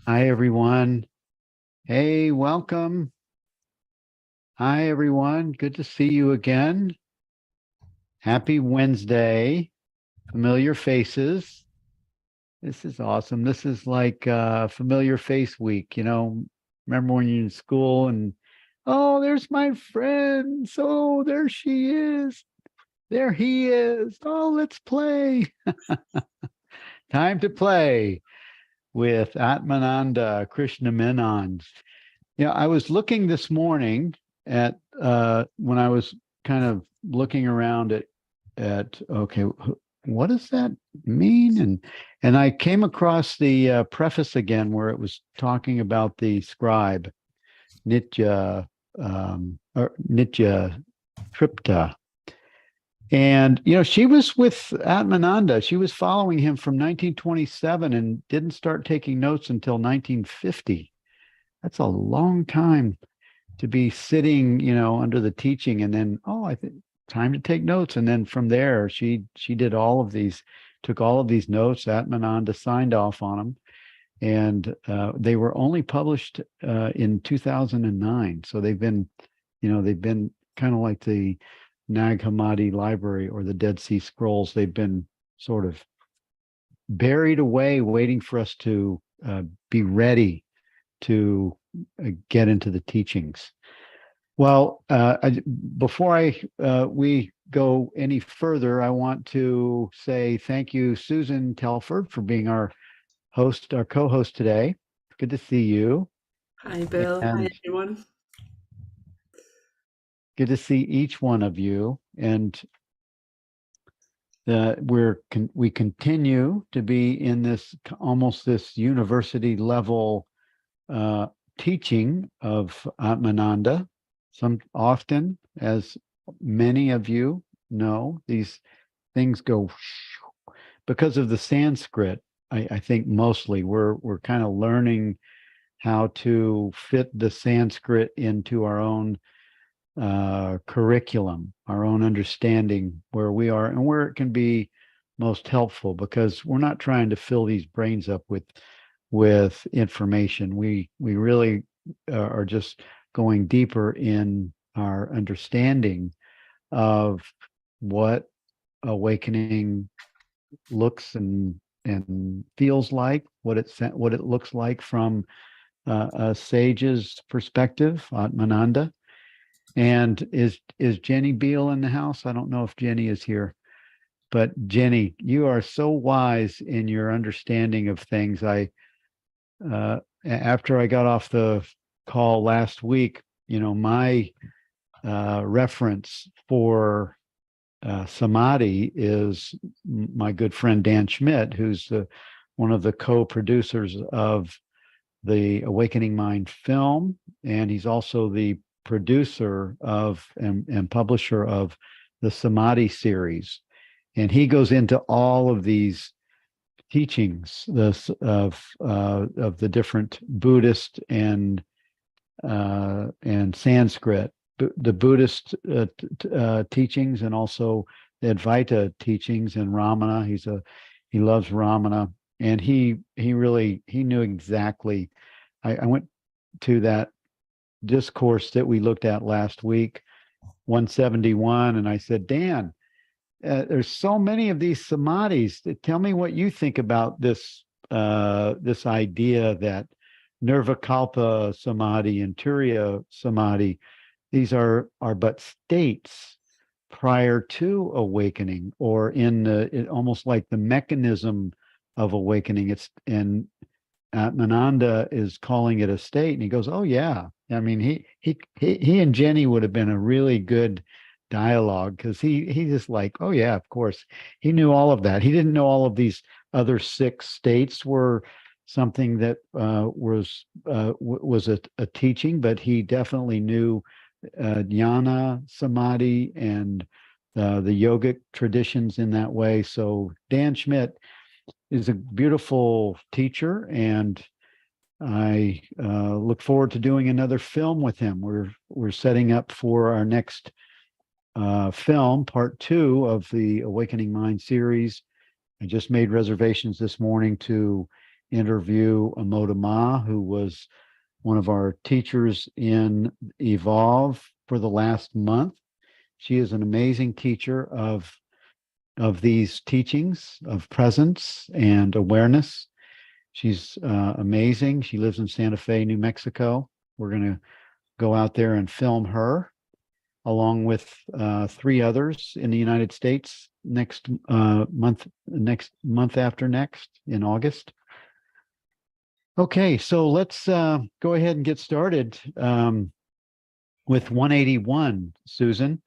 Hi, everyone. Hey, welcome. Hi, everyone. Good to see you again. Happy Wednesday. Familiar faces. This is awesome. This is like familiar face week. Remember when you're in school and, oh, there's my friend. So there she is. There he is. Oh, let's play. Time to play with Atmananda Krishna Menon. I was looking this morning at when I was kind of looking around at okay, what does that mean? And I came across the preface again where it was talking about the scribe Nitya or Nitya Tripta. And she was with Atmananda. She was following him from 1927 and didn't start taking notes until 1950. That's a long time to be sitting, under the teaching, and then, oh, I think time to take notes. And then from there, she did took all of these notes. Atmananda signed off on them, and they were only published in 2009. So they've been kind of like the Nag Hammadi Library or the Dead Sea Scrolls. They've been sort of buried away, waiting for us to be ready to get into the teachings. Well, before we go any further, I want to say thank you, Susan Telford, for being our co-host today. Good to see you, Hi, Bill. Hi, and everyone. good to see each one of you. And we continue to be in this almost this university level uh, teaching of Atmananda. Some often, as many of you know, these things go because of the Sanskrit. I think mostly we're kind of learning how to fit the Sanskrit into our own curriculum, our own understanding where we are and where it can be most helpful, because we're not trying to fill these brains up with information. We really are just going deeper in our understanding of what awakening looks and feels like, what it looks like from a sage's perspective, Atmananda. And is Jenny Beal in the house? I don't know if Jenny is here, but Jenny, you are so wise in your understanding of things. After I got off the call last week, my reference for samadhi is my good friend Dan Schmidt, who's one of the co-producers of the Awakening Mind film, and he's also the producer of and publisher of the Samadhi series. And he goes into all of these teachings of the different Buddhist and Sanskrit, the Buddhist teachings, and also the Advaita teachings, and Ramana. He loves Ramana, and he knew exactly. I went to that discourse that we looked at last week, 171, and I said, Dan, there's so many of these samadhis. Tell me what you think about this idea that Nirvikalpa samadhi and Turiya samadhi, these are but states prior to awakening, or almost like the mechanism of awakening. And Atmananda is calling it a state, and he goes, "Oh yeah." I mean, he and Jenny would have been a really good dialogue, because he just like, "Oh yeah, of course." He knew all of that. He didn't know all of these other six states were something that was a teaching, but he definitely knew jnana, samadhi, and the yogic traditions in that way. So Dan Schmidt is a beautiful teacher, and I look forward to doing another film with him. We're setting up for our next film, part 2 of the Awakening Mind series. I just made reservations this morning to interview Amoda Ma, who was one of our teachers in Evolve for the last month. She is an amazing teacher of these teachings of presence and awareness. She's amazing. She lives in Santa Fe, New Mexico. We're going to go out there and film her along with 3 others in the United States next month after next in August. Okay, so let's go ahead and get started with 181, Susan.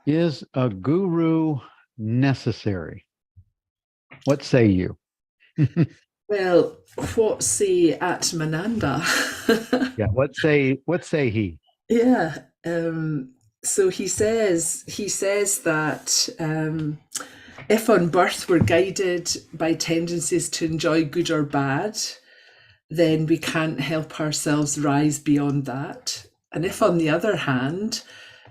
Is a guru necessary? What say you? Well, what say Atmananda? Yeah, what say he? Yeah. So he says that if on birth we're guided by tendencies to enjoy good or bad, then we can't help ourselves rise beyond that. And if, on the other hand,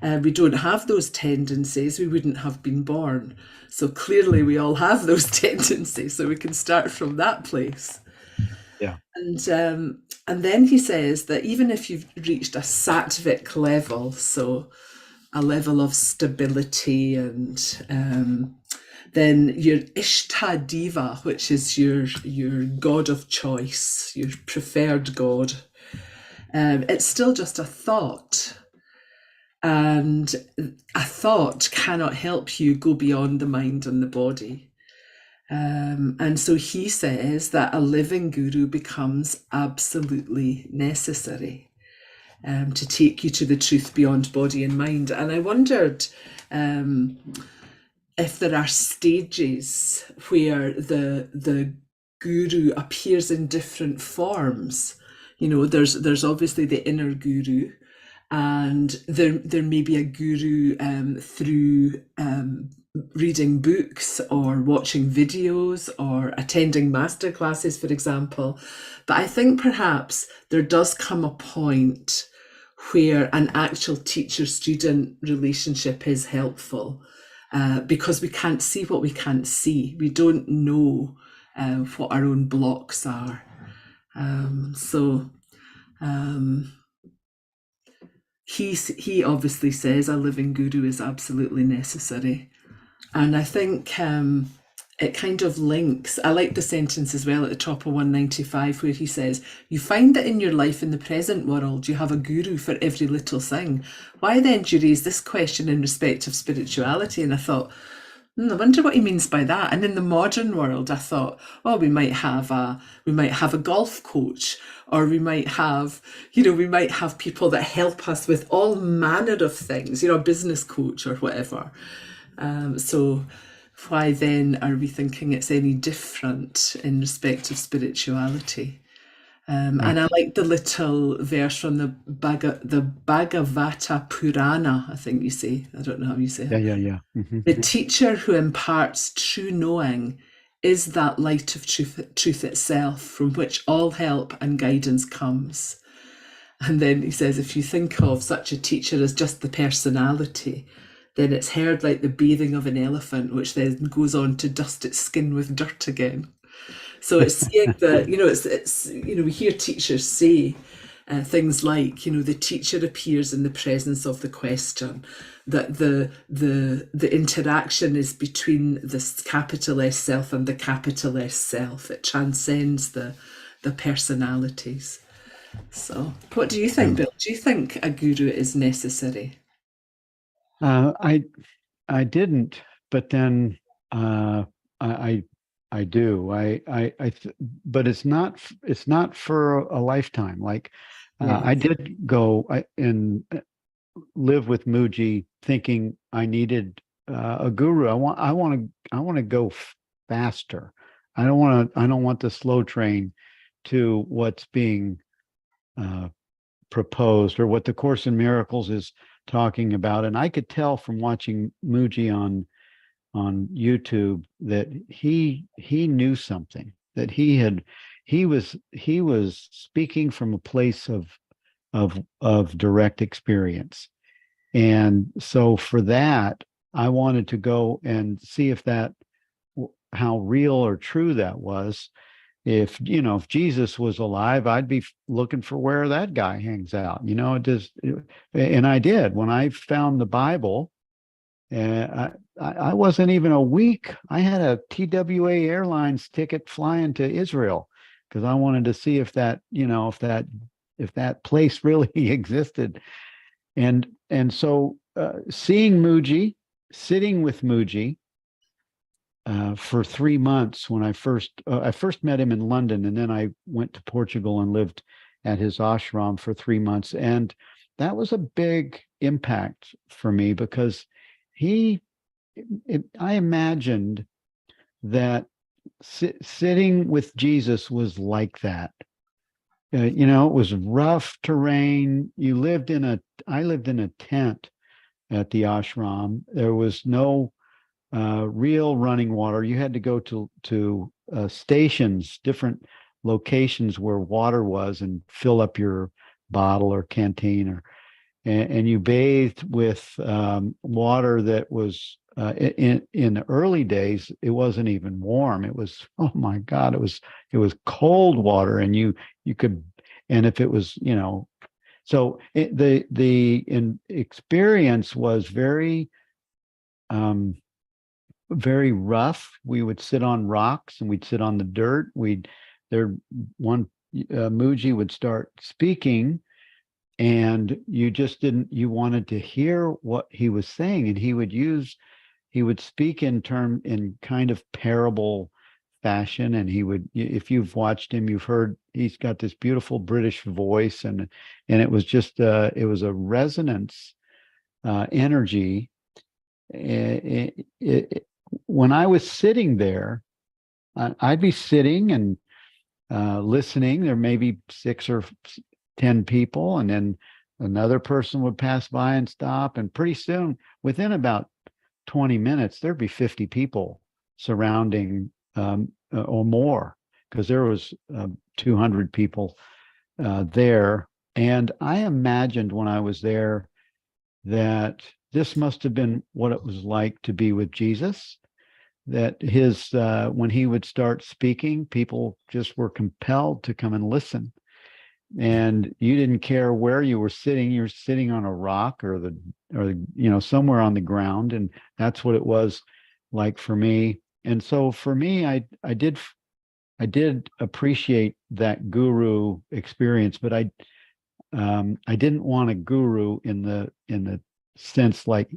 we don't have those tendencies, we wouldn't have been born. So clearly, we all have those tendencies. So we can start from that place. Yeah. And then he says that even if you've reached a sattvic level, so a level of stability, and then your Ishta Diva, which is your god of choice, your preferred god, it's still just a thought. And a thought cannot help you go beyond the mind and the body. And so he says that a living guru becomes absolutely necessary to take you to the truth beyond body and mind. And I wondered if there are stages where the guru appears in different forms. You know, there's obviously the inner guru, and there may be a guru through reading books or watching videos or attending master classes, for example. But I think perhaps there does come a point where an actual teacher-student relationship is helpful, because we can't see what we can't see. We don't know what our own blocks are. He obviously says a living guru is absolutely necessary. And I think it kind of links. I like the sentence as well at the top of 195 where he says, you find that in your life in the present world, you have a guru for every little thing. Why then do you raise this question in respect of spirituality? And I thought, I wonder what he means by that. And in the modern world, I thought, well, we might have a golf coach, or we might have people that help us with all manner of things, a business coach or whatever. So why then are we thinking it's any different in respect of spirituality? And I like the little verse from the Bhagavata Purana, I think you say. I don't know how you say it. Yeah. Mm-hmm. The teacher who imparts true knowing is that light of truth itself, from which all help and guidance comes. And then he says, if you think of such a teacher as just the personality, then it's heard like the bathing of an elephant, which then goes on to dust its skin with dirt again. So it's saying that, we hear teachers say things like, the teacher appears in the presence of the question, that the interaction is between the capital S self and the capital S self. It transcends the personalities. So what do you think, Bill? Do you think a guru is necessary? I didn't, but then I do. But it's not for a lifetime. Like I did go and live with Muji, thinking I needed a guru. I want to go faster. I don't want the slow train to what's being proposed or what the Course in Miracles is talking about. And I could tell from watching Muji on YouTube that he knew something, that he was speaking from a place of direct experience. And so for that, I wanted to go and see if how real or true that was. if if Jesus was alive, I'd be looking for where that guy hangs out. It just, and I did when I found the Bible. I wasn't even a week. I had a TWA Airlines ticket flying to Israel because I wanted to see if that, if that place really existed. And so seeing Muji, sitting with Muji for 3 months when I first met him in London, and then I went to Portugal and lived at his ashram for 3 months, and that was a big impact for me because I imagined that sitting with Jesus was like that. It was rough terrain. I lived in a tent at the ashram. There was no real running water. You had to go to stations, different locations where water was, and fill up your bottle or canteen, and you bathed with water that was in the early days. It wasn't even warm. It was, oh my God, it was cold water, and you could, and if it was, so the experience was um, very rough. We would sit on rocks and we'd sit on the dirt. Muji would start speaking, and you wanted to hear what he was saying, and he would speak in kind of parable fashion, and if you've watched him, you've heard he's got this beautiful British voice, and it was just it was a resonance energy. When I was sitting there, I'd be sitting and listening. There may be 6 or 10 people, and then another person would pass by and stop, and pretty soon, within about 20 minutes, there'd be 50 people surrounding, or more, because there was 200 people there. And I imagined when I was there that this must have been what it was like to be with Jesus, that when he would start speaking, people just were compelled to come and listen. And you didn't care where you were sitting. You're sitting on a rock or somewhere on the ground, and that's what it was like for me. And so for me, I did appreciate that guru experience, but I didn't want a guru in the sense, like,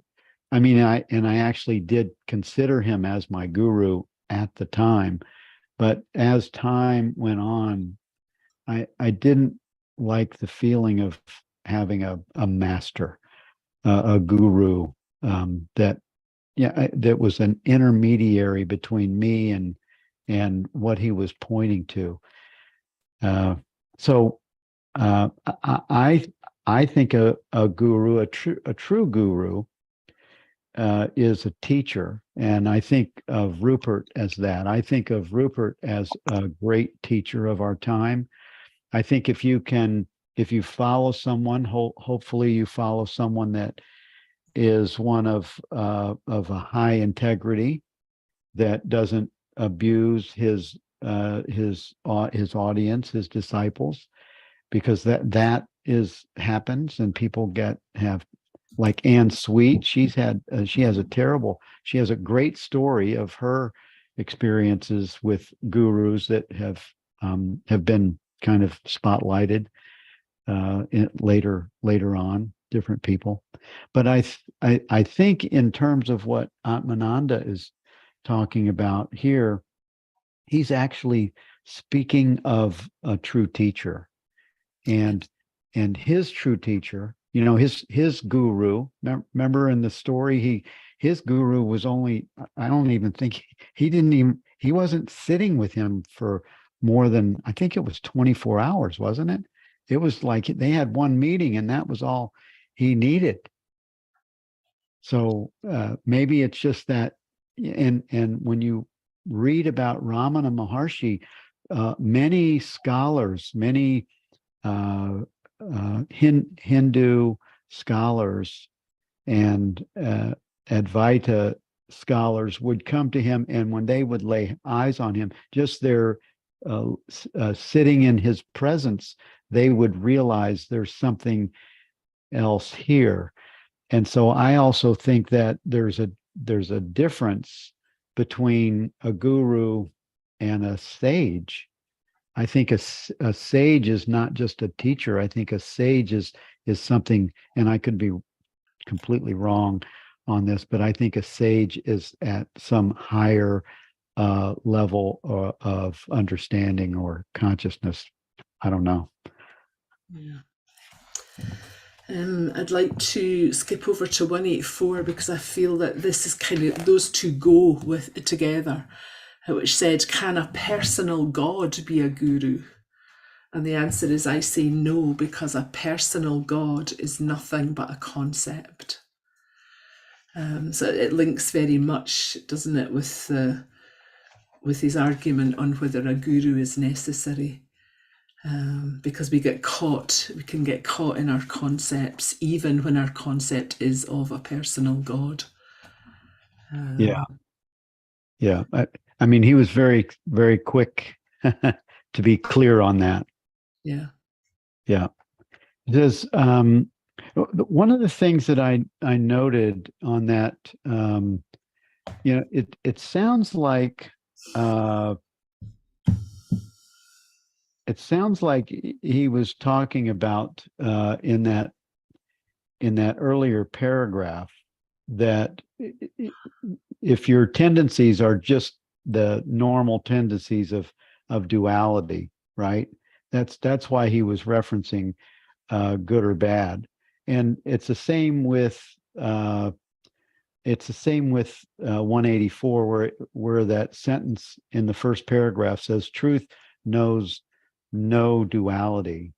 I mean, I actually did consider him as my guru at the time, but as time went on, I didn't like the feeling of having a master, a guru, that was an intermediary between me and what he was pointing to. So I think a guru, a true guru, is a teacher, and I think of Rupert as that. I think of Rupert as a great teacher of our time. I think if you follow someone, hopefully you follow someone that is one of a high integrity, that doesn't abuse his audience, his disciples, because that happens, and people have, like Anne Sweet. She has a great story of her experiences with gurus that have been kind of spotlighted later on, different people. But I think in terms of what Atmananda is talking about here, he's actually speaking of a true teacher, and his true teacher, his guru. Remember in the story, his guru was only, I don't even think he wasn't sitting with him for more than, I think it was 24 hours, wasn't it? It was like they had one meeting, and that was all he needed. So maybe it's just that, and when you read about Ramana Maharshi, many scholars, many Hindu scholars and Advaita scholars would come to him, and when they would lay eyes on him, just their sitting in his presence, they would realize there's something else here. And so I also think that there's a difference between a guru and a sage. I think a sage is not just a teacher. I think a sage is something, and I could be completely wrong on this, but I think a sage is at some higher level of understanding or consciousness. I don't know. Yeah. I'd like to skip over to 184 because I feel that this is kind of, those two go with together, which said, can a personal God be a guru? And the answer is, I say no, because a personal God is nothing but a concept. So it links very much, doesn't it, with his argument on whether a guru is necessary. Because we can get caught in our concepts, even when our concept is of a personal God. Yeah. I mean, he was very, very quick to be clear on that. Yeah. There's one of the things that I noted on that, it sounds like he was talking about in that earlier paragraph that if your tendencies are just the normal tendencies of duality, right? That's why he was referencing good or bad, and it's the same with 184, where that sentence in the first paragraph says truth knows no duality.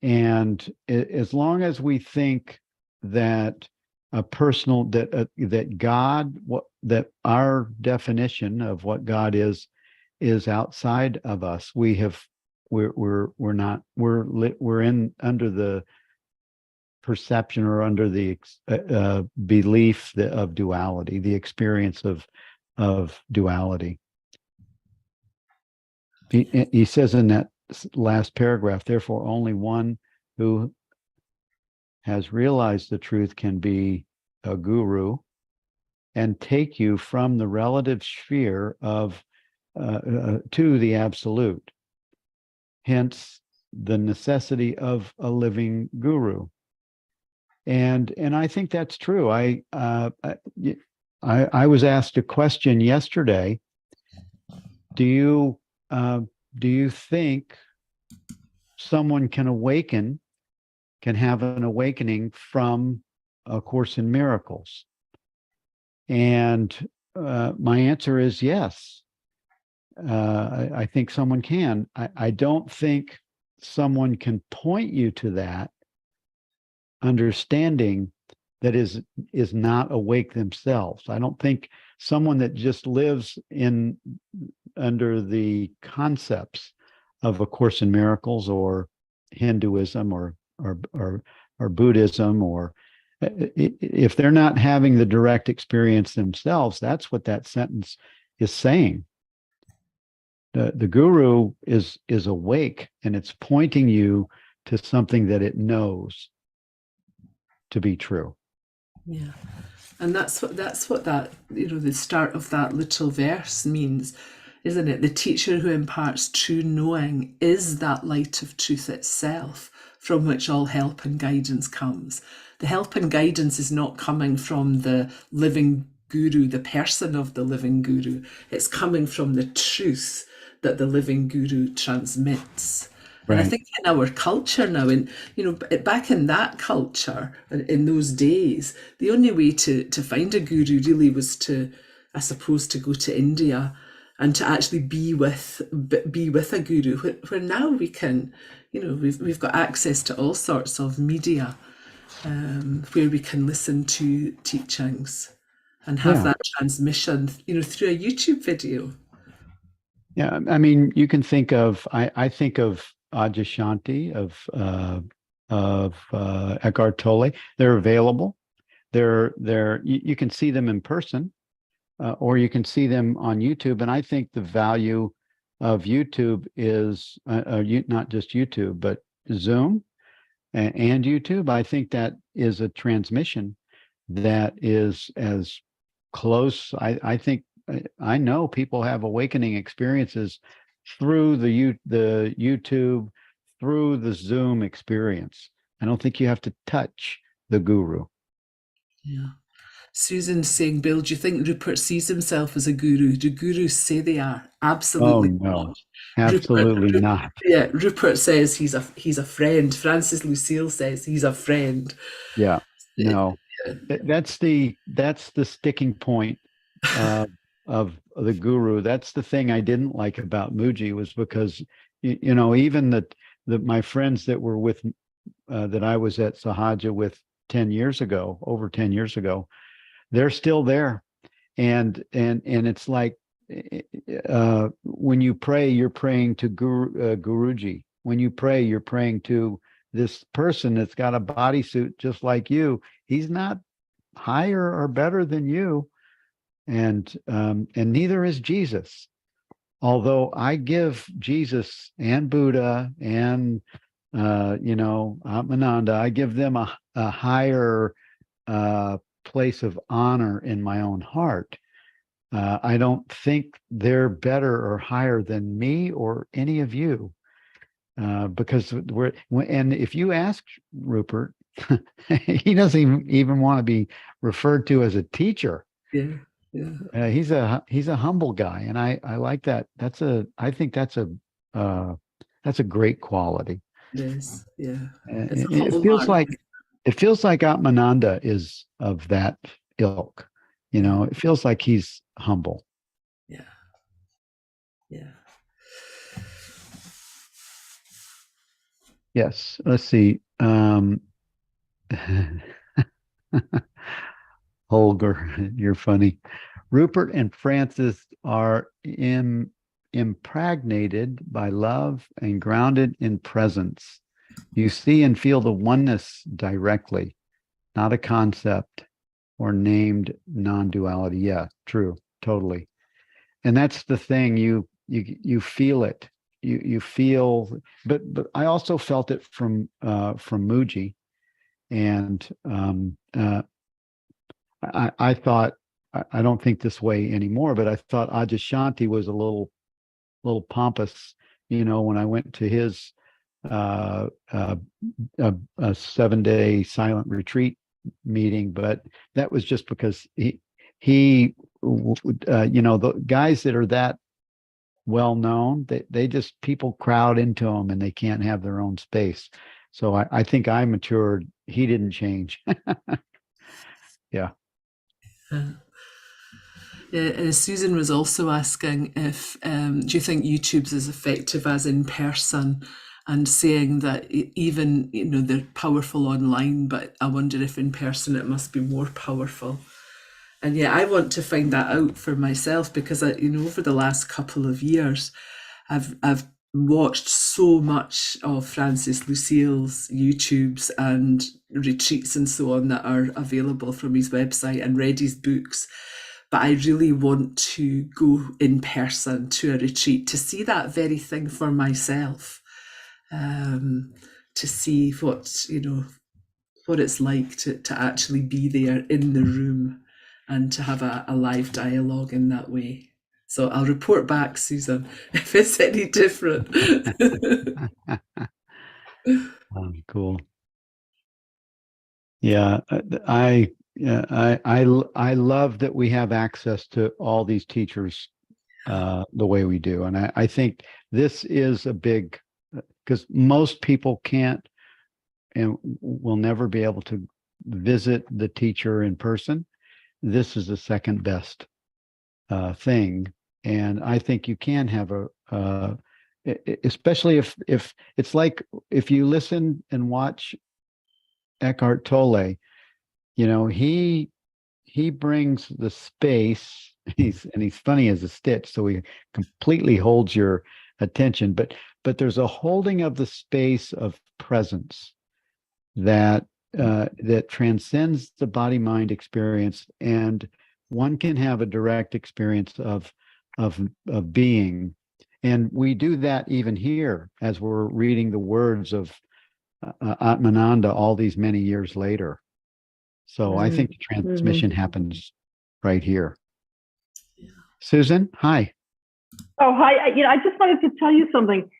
And as long as we think that that God, that our definition of what God is outside of us, we're in under the perception or under the belief of duality, the experience of duality. He says in that last paragraph, therefore, only one who has realized the truth can be a guru and take you from the relative sphere of to the absolute. Hence, the necessity of a living guru. And I think that's true. I was asked a question yesterday. Do you think someone can have an awakening from A Course in Miracles? And my answer is yes. I think someone can. I don't think someone can point you to that understanding that is not awake themselves. I don't think someone that just lives under the concepts of A Course in Miracles or Hinduism or Buddhism, or if they're not having the direct experience themselves, that's what that sentence is saying. The guru is awake, and it's pointing you to something that it knows to be true. Yeah. And that's what that, the start of that little verse means, isn't it? The teacher who imparts true knowing is that light of truth itself, from which all help and guidance comes. The help and guidance is not coming from the living guru, the person of the living guru. It's coming from the truth that the living guru transmits. Right. And I think in our culture now, and back in that culture, in those days, the only way to find a guru really was to, I suppose, to go to India and to actually be with a guru. Where now we can, we've got access to all sorts of media, where we can listen to teachings and have that transmission, through a YouTube video. Yeah, I mean, you can think of, I think of Adyashanti, of Eckhart Tolle. They're available. You can see them in person, or you can see them on YouTube. And I think the value of YouTube is not just YouTube, but Zoom and YouTube. I think that is a transmission that is as close. I think I know people have awakening experiences through the YouTube, through the Zoom experience. I don't think you have to touch the guru. Yeah. Susan's saying, Bill, do you think Rupert sees himself as a guru? Do gurus say they are? Oh Absolutely not. no, absolutely not. Yeah, Rupert says he's a friend. Francis Lucille says he's a friend. Yeah, Yeah. no. That's the sticking point uh, of the guru. That's the thing I didn't like about Muji, was because even my friends that were with that I was at Sahaja with 10 years ago, over 10 years ago, they're still there. And it's like when you pray, you're praying to Guruji. When you pray, you're praying to this person that's got a bodysuit just like you. He's not higher or better than you, and neither is Jesus. Although I give Jesus and Buddha and Atmananda, I give them a higher place of honor in my own heart. I don't think they're better or higher than me or any of you, because and if you ask Rupert, he doesn't even want to be referred to as a teacher. Yeah. Yeah. He's a humble guy, and I like that. I think that's a great quality. It is. Yeah. It's a It humble feels heart. like Atmananda is of that ilk. Yeah. It feels like he's humble. Yeah. Yeah. Yes. Let's see. Holger, you're funny. Rupert and Francis are impregnated by love and grounded in presence. You see and feel the oneness directly, not a concept or named non-duality. Yeah, true, totally. And that's the thing. You feel it. You feel, but I also felt it from Muji, and I thought, I don't think this way anymore, but I thought Adyashanti was a little pompous, when I went to his uh, uh, a 7-day silent retreat meeting, but that was just because the guys that are that well known, they just, people crowd into them and they can't have their own space. So I think I matured. He didn't change. Yeah. Yeah, Susan was also asking if do you think YouTube's as effective as in person, and saying that even they're powerful online, but I wonder if in person it must be more powerful. And yeah, I want to find that out for myself, because over the last couple of years, I've watched so much of Francis Lucille's YouTubes and retreats and so on that are available from his website, and read his books. But I really want to go in person to a retreat to see that very thing for myself, to see what it's like to actually be there in the room and to have a live dialogue in that way. So I'll report back, Susan, if it's any different. Cool. Yeah, I love that we have access to all these teachers the way we do, and I think this is a big, because most people can't and will never be able to visit the teacher in person. This is the second best thing, and I think you can have especially if it's like, if you listen and watch Eckhart Tolle, he brings the space. He's funny as a stitch, so he completely holds your attention. But there's a holding of the space of presence that that transcends the body mind experience, and one can have a direct experience of being. And we do that even here as we're reading the words of Atmananda all these many years later. So I think the transmission happens right here. Susan, hi. Oh, hi. I just wanted to tell you something.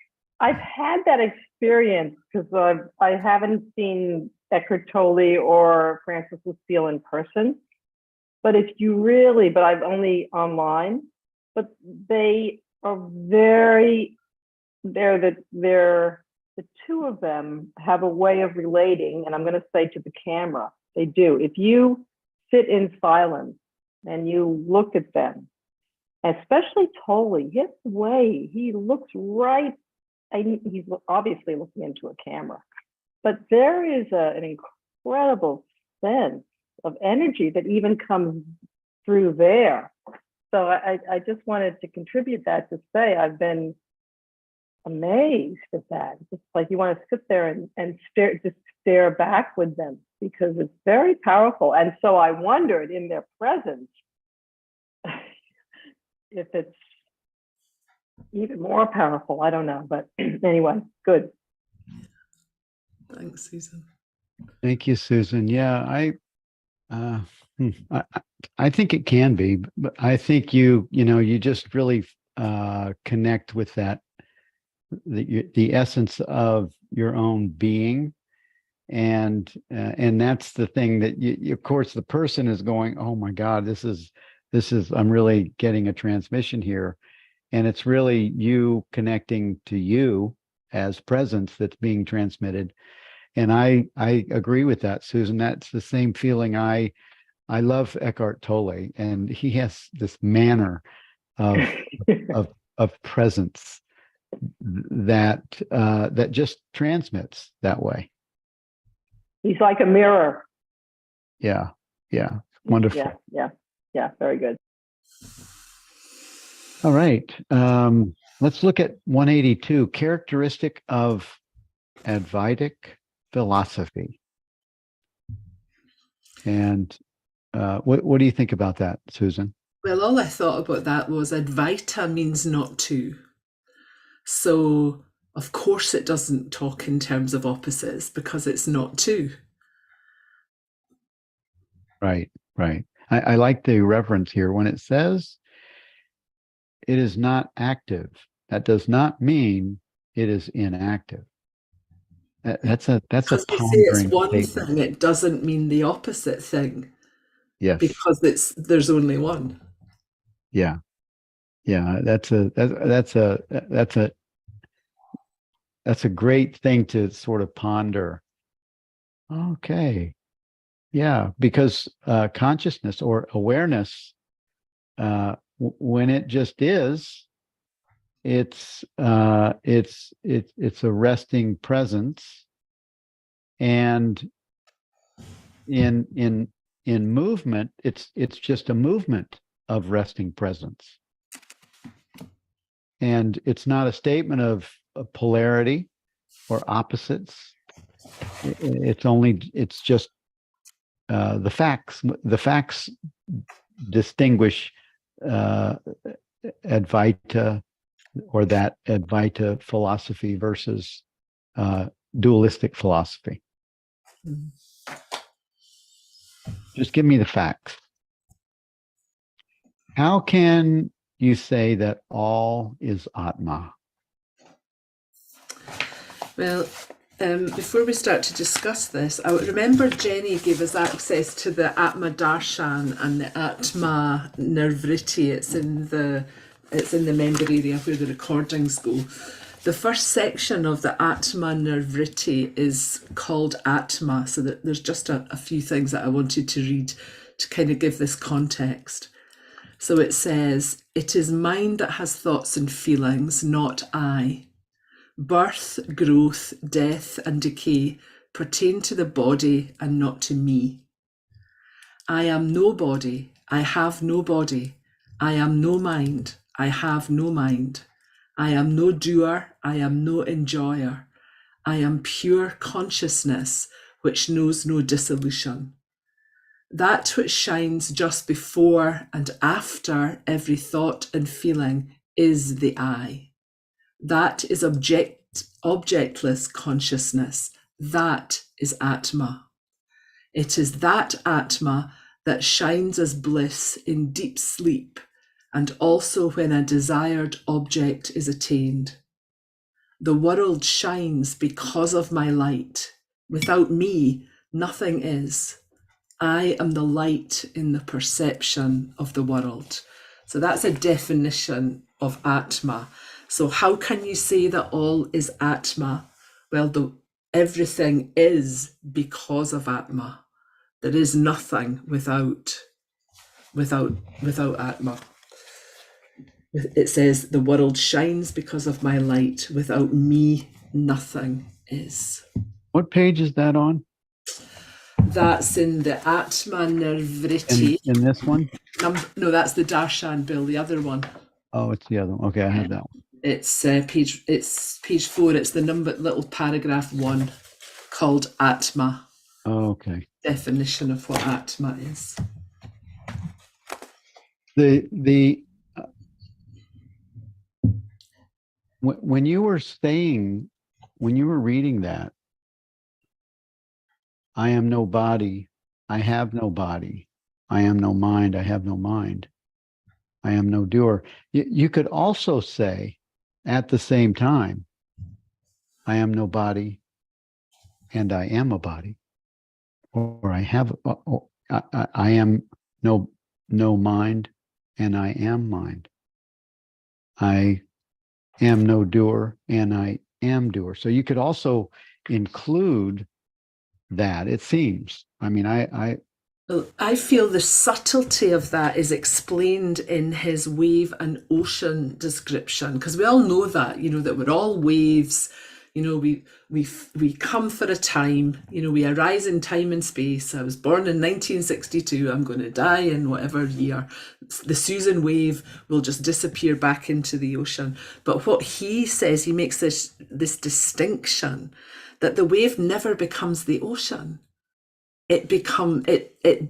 I've had that experience because I haven't seen Eckhart Tolle or Francis Lucille in person. But but I've only online. But they are the two of them have a way of relating, and I'm going to say to the camera, they do. If you sit in silence and you look at them, especially Tolle, his way, he looks right, he's obviously looking into a camera, but there is an incredible sense of energy that even comes through there. So I just wanted to contribute that to say I've been amazed at that. Just like you want to sit there and stare back with them because it's very powerful. And so I wondered in their presence if it's even more powerful. I don't know, but anyway, good. Thanks, Susan. Thank you, Susan. Yeah, I think it can be, but I think you just really connect with that, the essence of your own being, and that's the thing that of course the person is going, oh my God, this is I'm really getting a transmission here, and it's really you connecting to you as presence that's being transmitted. And I agree with that, Susan. That's the same feeling. I love Eckhart Tolle, and he has this manner of of presence that just transmits that way. He's like a mirror. Yeah, wonderful. Yeah, very good. All right, let's look at 182, characteristic of Advaitic philosophy. And what do you think about that, Susan? Well, all I thought about that was Advaita means not to. So, of course, it doesn't talk in terms of opposites because it's not two. Right. I like the reference here when it says it is not active. That does not mean it is inactive. That's a Because we say it's pondering one statement. thing, it doesn't mean the opposite thing. Yes. Because there's only one. Yeah. That's a great thing to sort of ponder. Okay. Yeah, because consciousness or awareness, when it just is, it's a resting presence, and in movement, it's just a movement of resting presence, and it's not a statement of polarity or opposites. It's just the facts. The facts distinguish Advaita, or that Advaita philosophy, versus dualistic philosophy. Just give me the facts. How can you say that all is Atma? Well, before we start to discuss this, I remember Jenny gave us access to the Atma Darshan and the Atma Nirvriti. It's in the member area where the recordings go. The first section of the Atma Nirvriti is called Atma, so that there's just a few things that I wanted to read to kind of give this context. So it says, "It is mind that has thoughts and feelings, not I. Birth, growth, death, and decay pertain to the body and not to me. I am no body, I have no body. I am no mind, I have no mind. I am no doer, I am no enjoyer. I am pure consciousness which knows no dissolution. That which shines just before and after every thought and feeling is the I. That is objectless consciousness. That is Atma. It is that Atma that shines as bliss in deep sleep, and also when a desired object is attained. The world shines because of my light. Without me, nothing is. I am the light in the perception of the world. So that's a definition of Atma. So how can you say that all is Atma? Well, everything is because of Atma. There is nothing without Atma. It says, the world shines because of my light. Without me, nothing is. What page is that on? That's in the Atma Nirvriti. In this one? No, that's the Darshan Bill, the other one. Oh, it's the other one. Okay, I have that one. It's page 4. It's the little paragraph 1 called Atma. Oh, okay. Definition of what Atma is. When you were reading that, I am no body, I have no body, I am no mind, I have no mind, I am no doer. You could also say at the same time, I am no body and I am a body, or I am no mind and I am mind. I am no doer and I am doer. So you could also include that, it seems. I mean, I feel the subtlety of that is explained in his wave and ocean description, because we all know that, that we're all waves. We come for a time, we arise in time and space. I was born in 1962. I'm going to die in whatever year. The Susan wave will just disappear back into the ocean. But what he says, he makes this distinction that the wave never becomes the ocean. It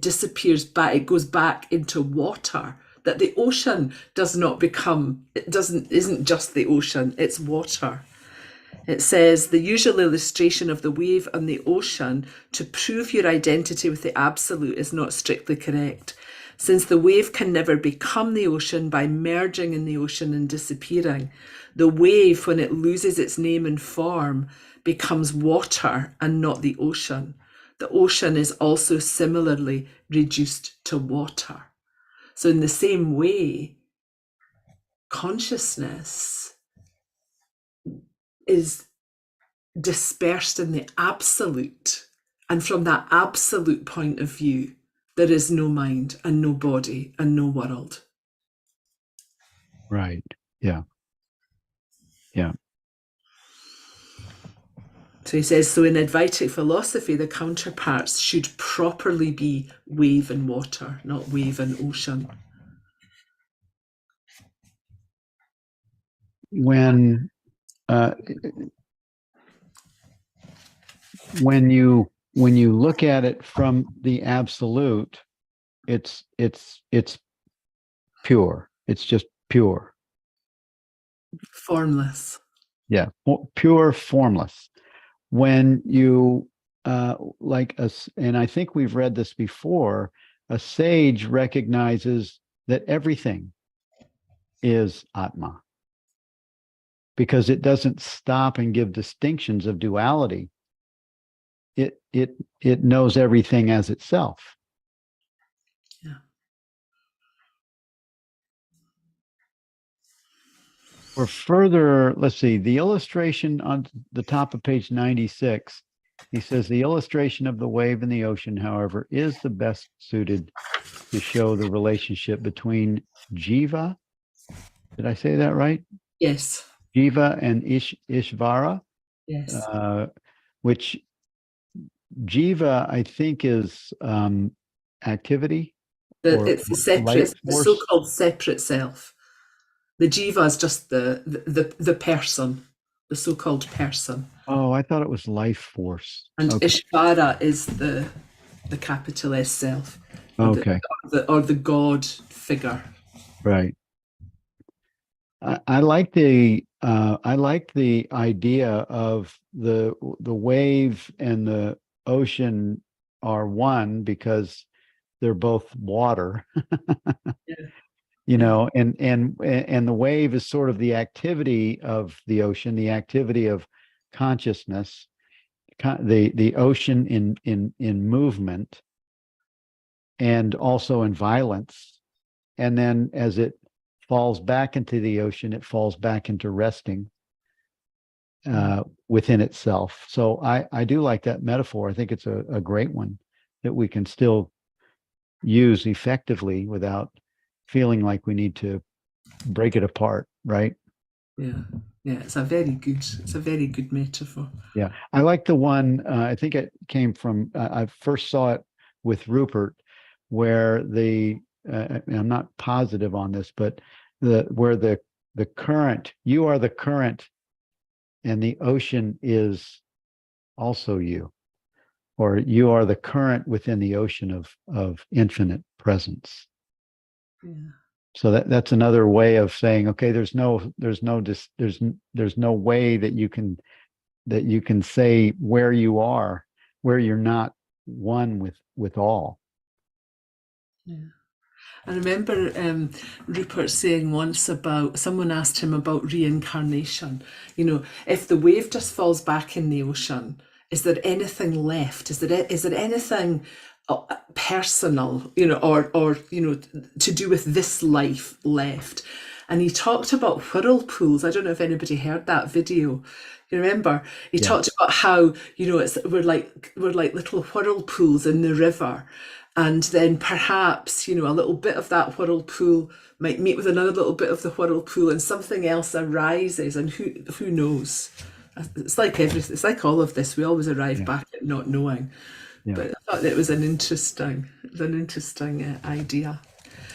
disappears back. It goes back into water. That the ocean isn't just the ocean. It's water. It says, the usual illustration of the wave and the ocean to prove your identity with the absolute is not strictly correct, since the wave can never become the ocean by merging in the ocean and disappearing. The wave, when it loses its name and form, becomes water and not the ocean. The ocean is also similarly reduced to water. So in the same way, consciousness is dispersed in the absolute. And from that absolute point of view, there is no mind and no body and no world. Right. Yeah. Yeah. So he says, so in Advaitic philosophy, the counterparts should properly be wave and water, not wave and ocean. When you look at it from the absolute, it's pure. It's just pure. Formless. Yeah, pure, formless. When you and I think we've read this before, a sage recognizes that everything is Atma, because it doesn't stop and give distinctions of duality. It knows everything as itself. Yeah. For further, let's see, the illustration on the top of page 96, he says the illustration of the wave in the ocean, however, is the best suited to show the relationship between Jiva. Did I say that right? Yes. Jiva and Ishvara. Yes. Which Jiva, I think, is activity. It's the so-called separate self. The jiva is just the person, the so-called person. Oh, I thought it was life force. And okay. Ishvara is the capital S self. Okay. Or the God figure. Right. I like the idea of the wave and the ocean are one because they're both water. Yeah, You yeah, know, and the wave is sort of the activity of the ocean, the activity of consciousness, the ocean in movement and also in violence. And then as it falls back into the ocean, it falls back into resting within itself. So I do like that metaphor. I think it's a great one that we can still use effectively without feeling like we need to break it apart, right? yeah, yeah. It's a very good metaphor. Yeah, I like the one. I think it came from. I first saw it with Rupert, where I'm not positive on this, but where the current. You are the current, and the ocean is also you, or you are the current within the ocean of infinite presence. Yeah. So that's another way of saying, okay, there's no way that you can say where you are, where you're not one with all. Yeah. I remember Rupert saying once about someone asked him about reincarnation. You know, if the wave just falls back in the ocean, is there anything left? Is there anything personal, you know, or you know, to do with this life left? And he talked about whirlpools. I don't know if anybody heard that video. You remember? He Yeah. talked about how, you know, we're like little whirlpools in the river, and then perhaps, you know, a little bit of that whirlpool might meet with another little bit of the whirlpool, and something else arises, and who knows? It's like everything. It's like all of this. We always arrive Yeah. back at not knowing. Yeah. But I thought it was an interesting, idea.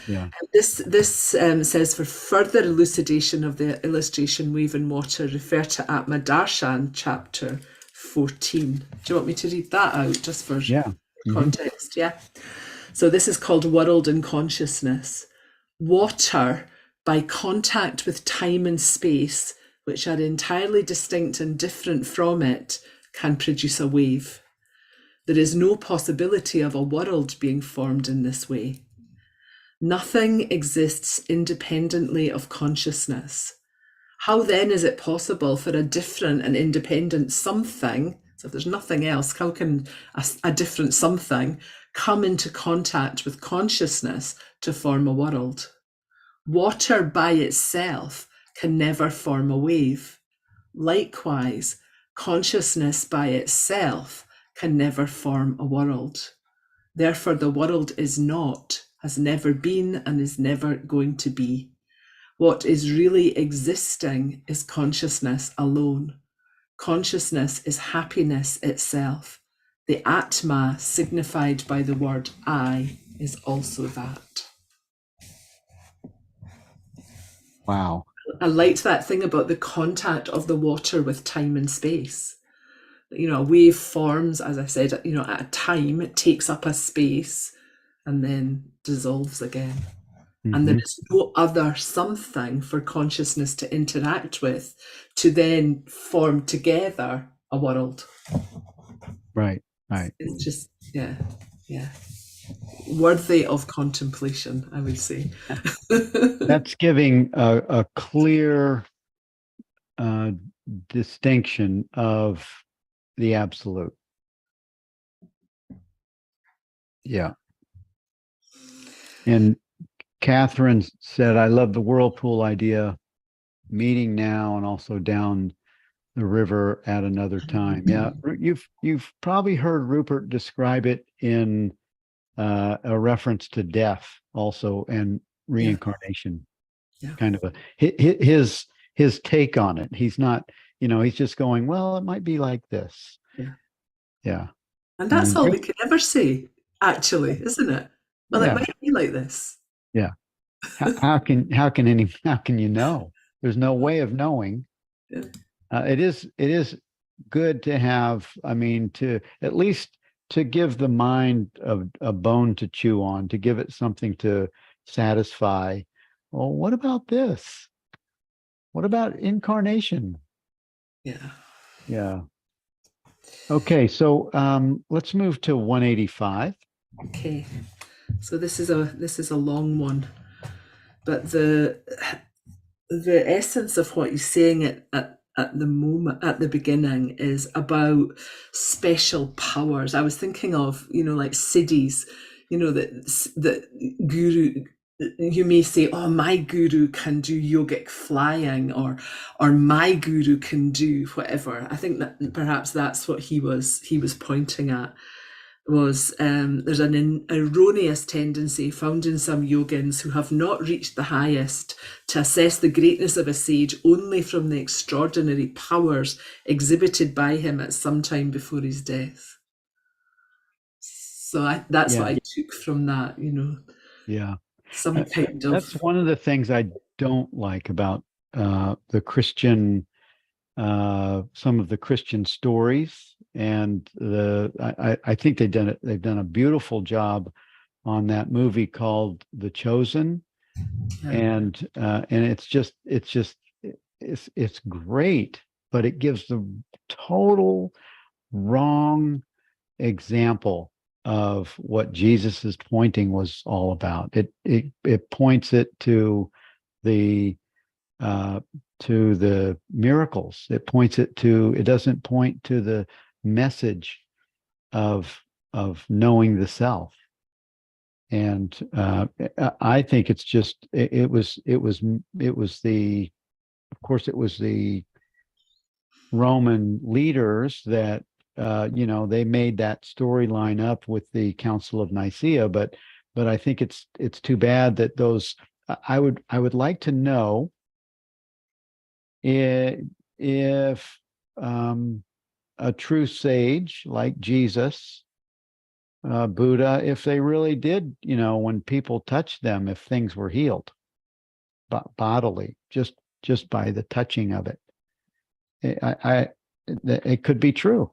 Yeah. This says, for further elucidation of the illustration wave and water, refer to Atmadarshan chapter 14. Do you want me to read that out just for Yeah. context? Yeah. So this is called World and Consciousness. Water, by contact with time and space, which are entirely distinct and different from it, can produce a wave. There is no possibility of a world being formed in this way. Nothing exists independently of consciousness. How then is it possible for a different and independent something, so if there's nothing else, how can a different something come into contact with consciousness to form a world? Water by itself can never form a wave. Likewise, consciousness by itself can never form a world. Therefore, the world is not, has never been, and is never going to be. What is really existing is consciousness alone. Consciousness is happiness itself. The Atma, signified by the word I, is also that. Wow. I liked that thing about the contact of the water with time and space. You know, a wave forms, as I said, you know, at a time, it takes up a space and then dissolves again. And there is no other something for consciousness to interact with to then form together a world. Right. Right. It's just, yeah, yeah. Worthy of contemplation, I would say. That's giving a clear distinction of the absolute. Yeah. And Catherine said, I love the whirlpool idea, meeting now and also down the river at another time. Yeah. You've probably heard Rupert describe it in a reference to death also and reincarnation. Yeah. Kind of his take on it. He's not, you know, he's just going, well, it might be like this. Yeah. Yeah. And that's all we Great. can ever say, actually, isn't it? Well, it Yeah. might be like this. Yeah. How can you know? There's no way of knowing. Yeah. It is good to have, I mean, to at least to give the mind a bone to chew on, to give it something to satisfy. Well, what about this? What about incarnation? Yeah. Yeah. Okay, so let's move to 185. Okay. So this is a long one, but the essence of what he's saying at the moment, at the beginning, is about special powers. I was thinking of, like siddhis, that guru, you may say, oh, my guru can do yogic flying, or my guru can do whatever. I think that perhaps that's what he was pointing at. Was there's an erroneous tendency found in some yogins who have not reached the highest to assess the greatness of a sage only from the extraordinary powers exhibited by him at some time before his death. So that's what I took from that, Yeah. some kind of... That's one of the things I don't like about the Christian, some of the Christian stories, and I think they've done a beautiful job on that movie called The Chosen, and it's great, but it gives the total wrong example of what Jesus's pointing was all about. It points it to the miracles. It doesn't point to the message of knowing the self. And I think it's just it was the, of course it was the Roman leaders that they made that storyline up with the Council of Nicaea, but I think it's too bad that those. I would like to know if a true sage like Jesus, Buddha, if they really did, when people touched them, if things were healed bodily, just by the touching of it. It could be true.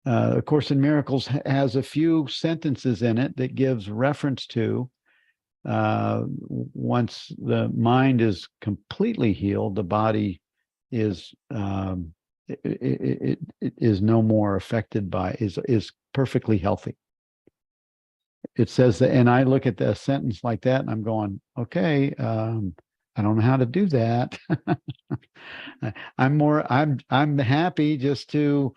A Course in Miracles has a few sentences in it that gives reference to once the mind is completely healed, the body is it is no more affected by, is perfectly healthy. It says that, and I look at the sentence like that, and I'm going, okay, I don't know how to do that. I'm happy just to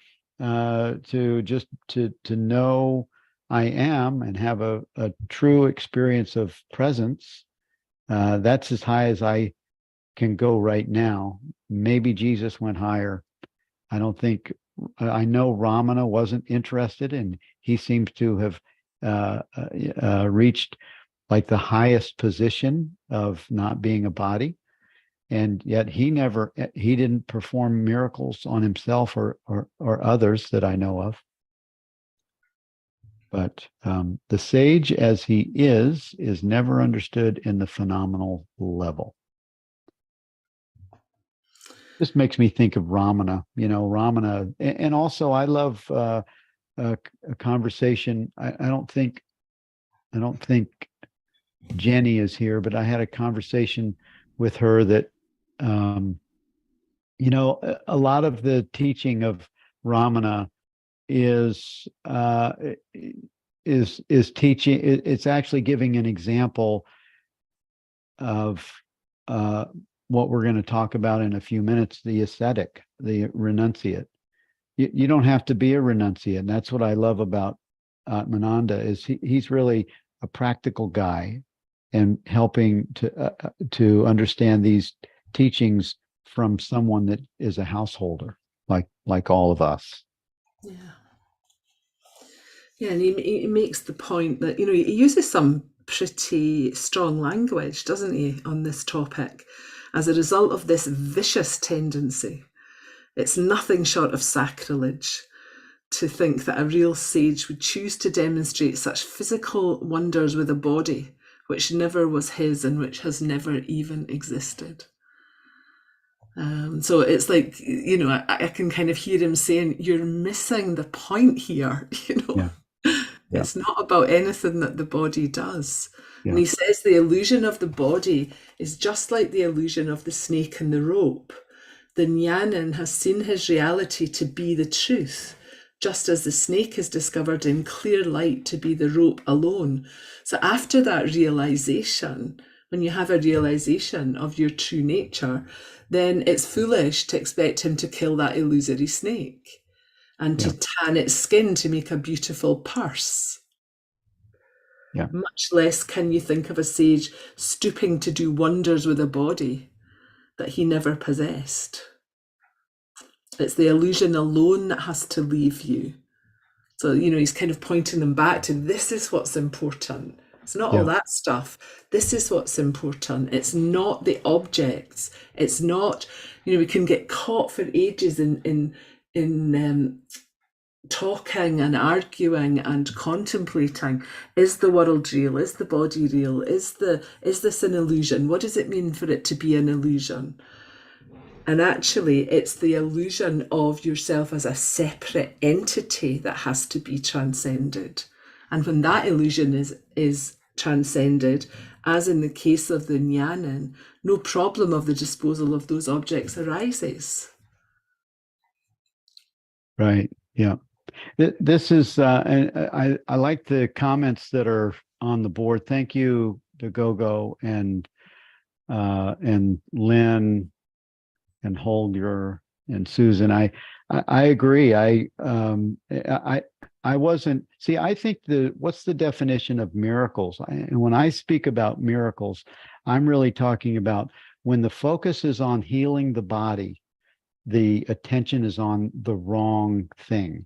know I am and have a true experience of presence. That's as high as I can go right now. Maybe Jesus went higher. I don't think, I know Ramana wasn't interested, and he seems to have reached like the highest position of not being a body. And yet he didn't perform miracles on himself or others that I know of. But the sage as he is never understood in the phenomenal level. This makes me think of Ramana, Ramana. And also I love a conversation. I don't think Jenny is here, but I had a conversation with her that, a lot of the teaching of Ramana is teaching. It's actually giving an example of what we're going to talk about in a few minutes: the ascetic, the renunciate. You don't have to be a renunciate, and that's what I love about Atmananda. Is he's really a practical guy, and helping to understand these teachings from someone that is a householder, like all of us. Yeah, and he makes the point that, he uses some pretty strong language, doesn't he, on this topic, as a result of this vicious tendency. It's nothing short of sacrilege to think that a real sage would choose to demonstrate such physical wonders with a body which never was his and which has never even existed. So it's like, I can kind of hear him saying, you're missing the point here, Yeah. It's not about anything that the body does. Yeah. And he says the illusion of the body is just like the illusion of the snake and the rope. The Jnanin has seen his reality to be the truth, just as the snake is discovered in clear light to be the rope alone. So after that realization, when you have a realization of your true nature, then it's foolish to expect him to kill that illusory snake and to tan its skin to make a beautiful purse. Yeah. Much less can you think of a sage stooping to do wonders with a body that he never possessed. It's the illusion alone that has to leave you. So, he's kind of pointing them back to, this is what's important. It's not all that stuff. This is what's important. It's not the objects. It's not, we can get caught for ages in talking and arguing and contemplating. Is the world real? Is the body real? Is this an illusion? What does it mean for it to be an illusion? And actually, it's the illusion of yourself as a separate entity that has to be transcended. And when that illusion is transcended, as in the case of the Jnanin, no problem of the disposal of those objects arises. Right. Yeah. This is, and I like the comments that are on the board. Thank you to Gogo and Lynn and Holger and Susan. I agree. I wasn't, see, I think what's the definition of miracles? And when I speak about miracles, I'm really talking about when the focus is on healing the body, the attention is on the wrong thing.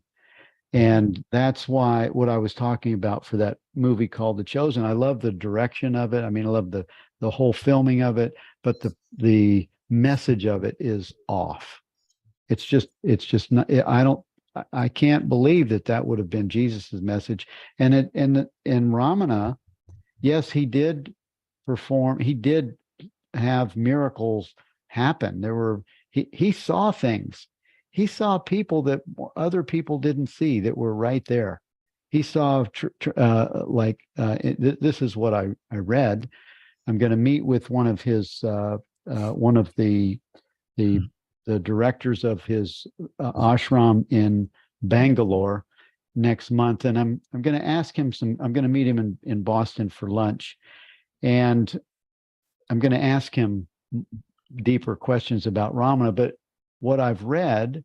And that's why what I was talking about for that movie called The Chosen, I love the direction of it. I mean, I love the whole filming of it, but the message of it is off. It's just not, I can't believe that would have been Jesus's message. And in Ramana, yes, he did have miracles happen. He saw things. He saw people that other people didn't see that were right there. He saw, this is what I read. I'm going to meet with one of his, one of the directors of his ashram in Bangalore next month, and I'm going to ask him I'm going to meet him in Boston for lunch, and I'm going to ask him deeper questions about Ramana. But what I've read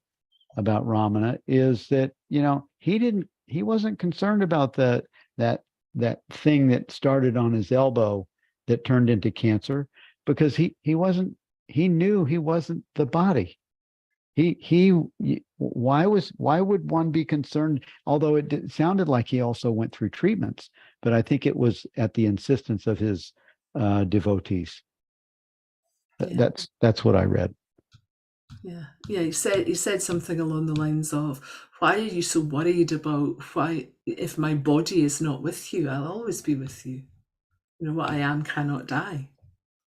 about Ramana is that, he wasn't concerned about that thing that started on his elbow that turned into cancer, because he knew he wasn't the body. Why would one be concerned? Although it sounded like he also went through treatments, but I think it was at the insistence of his devotees. Yeah. That's what I read. Yeah. He said something along the lines of, why are you so worried about if my body is not with you, I'll always be with you. What I am cannot die.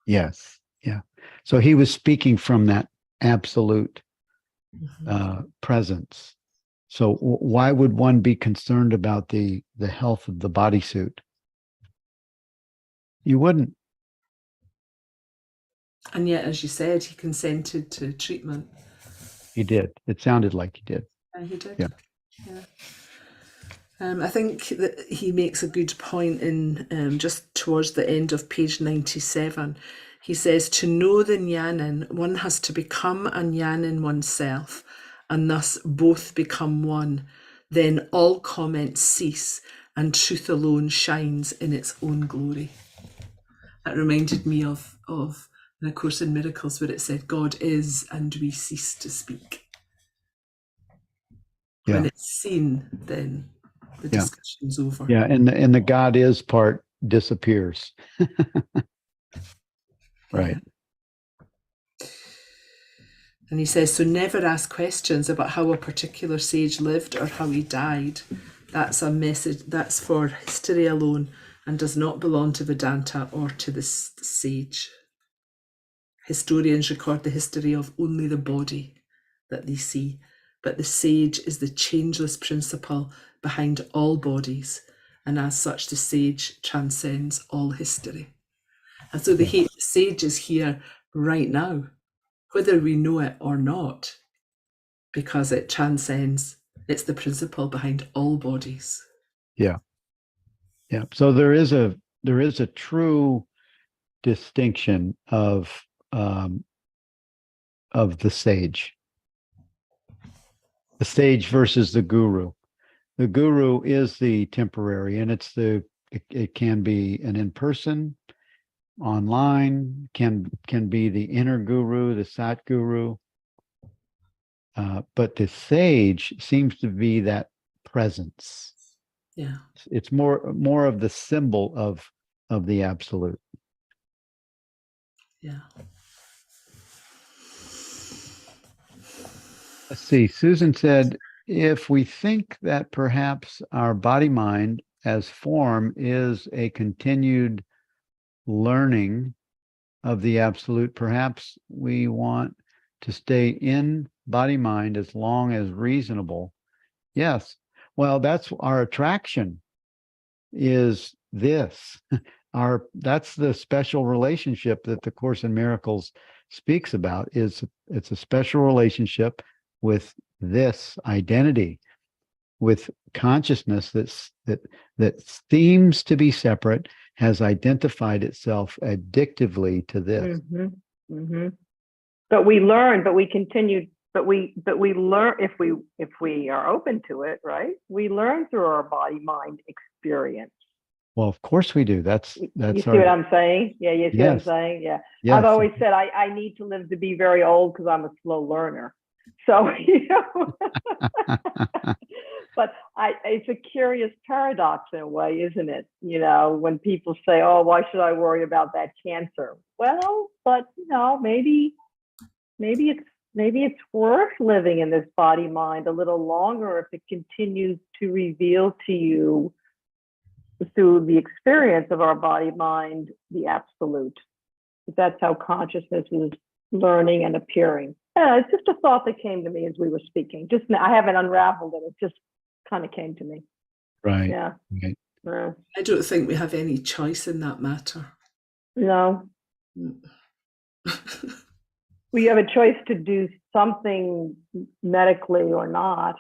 Yes. Yeah. So he was speaking from that absolute presence. So why would one be concerned about the health of the bodysuit? You wouldn't. And yet, as you said, he consented to treatment. He did. It sounded like he did. And he did. Yeah. I think that he makes a good point in just towards the end of page 97. He says, to know the Jnanin, one has to become a Jnanin oneself, and thus both become one. Then all comments cease, and truth alone shines in its own glory. That reminded me of in A Course in Miracles, where it said, God is, and we cease to speak. Yeah. When it's seen, then the discussion's over. Yeah, and the God is part disappears. Right. And he says, so never ask questions about how a particular sage lived or how he died. That's a message, that's for history alone, and does not belong to Vedanta or to the sage. Historians record the history of only the body that they see, but the sage is the changeless principle behind all bodies, and as such the sage transcends all history. And so the sage is here right now, whether we know it or not, because it transcends, it's the principle behind all bodies. Yeah. Yeah. So there is a true distinction of the sage versus the guru. The guru is the temporary, and it can be an in-person, online, can be the inner guru, the sat guru. But the sage seems to be that presence. Yeah. It's more of the symbol of the absolute. Yeah. Let's see. Susan said, if we think that perhaps our body mind as form is a continued learning of the absolute, perhaps we want to stay in body mind as long as reasonable. Yes. Well, that's our attraction, is this. That's the special relationship that the Course in Miracles speaks about. It's a special relationship with this identity, with consciousness that seems to be separate, has identified itself addictively to this. Mm-hmm. Mm-hmm. But we learn, but we continue, but we learn if we are open to it, right? We learn through our body mind experience. Well, of course we do. That's you see what I'm saying? Yeah, you see what I'm yes. saying? Yeah. Yes. I've always said I need to live to be very old because I'm a slow learner. So, you know, but it's a curious paradox in a way, isn't it? You know, when people say, oh, why should I worry about that cancer? Well, but you know, maybe it's worth living in this body mind a little longer if it continues to reveal to you through the experience of our body mind the absolute. That's how consciousness is learning and appearing. Yeah, it's just a thought that came to me as we were speaking. Just I haven't unraveled it. It just kind of came to me. Right. Yeah. Right. I don't think we have any choice in that matter. No. We have a choice to do something medically or not.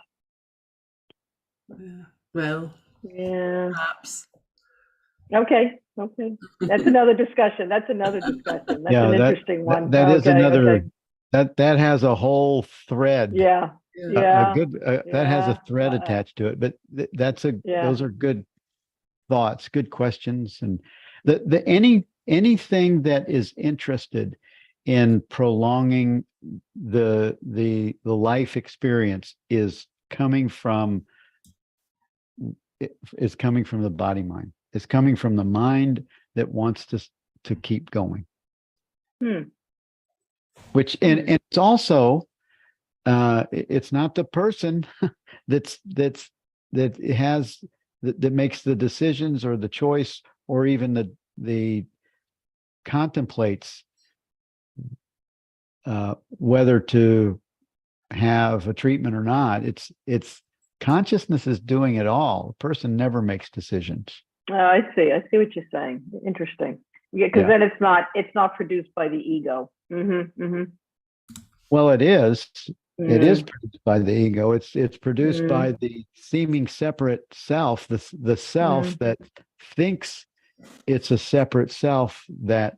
Yeah. Well, yeah. Perhaps. Okay. That's another discussion. That's an interesting one. That is another. That has a whole thread. Yeah. That has a thread attached to it. But those are good thoughts, good questions, and anything that is interested in prolonging the life experience is coming from the body mind. It's coming from the mind that wants to keep going. Which and it's also it's not the person that makes the decisions or the choice or even the contemplates whether to have a treatment or not. It's consciousness is doing it all. The person never makes decisions. Oh, I see what you're saying. Interesting. Yeah, because then it's not produced by the ego. Mm-hmm, mm-hmm. Well, it is. It is produced by the ego. It's produced by the seeming separate self, the self that thinks it's a separate self that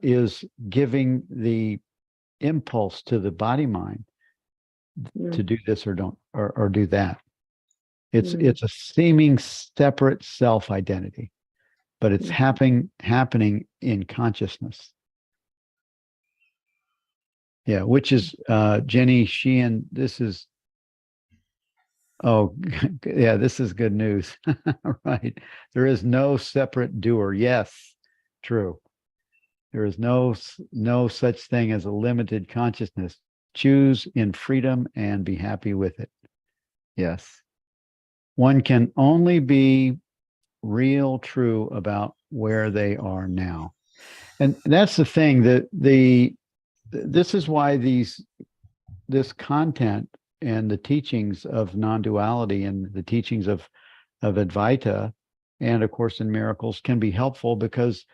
is giving the impulse to the body mind to do this or don't or do that. It's a seeming separate self identity, but it's happening in consciousness. Yeah, which is Jenny Sheehan. This is this is good news. Right. There is no separate doer. Yes, true. There is no such thing as a limited consciousness. Choose in freedom and be happy with it. Yes. One can only be real true about where they are now. And that's the thing that this is why this content and the teachings of non-duality and the teachings of Advaita and A Course in Miracles can be helpful, because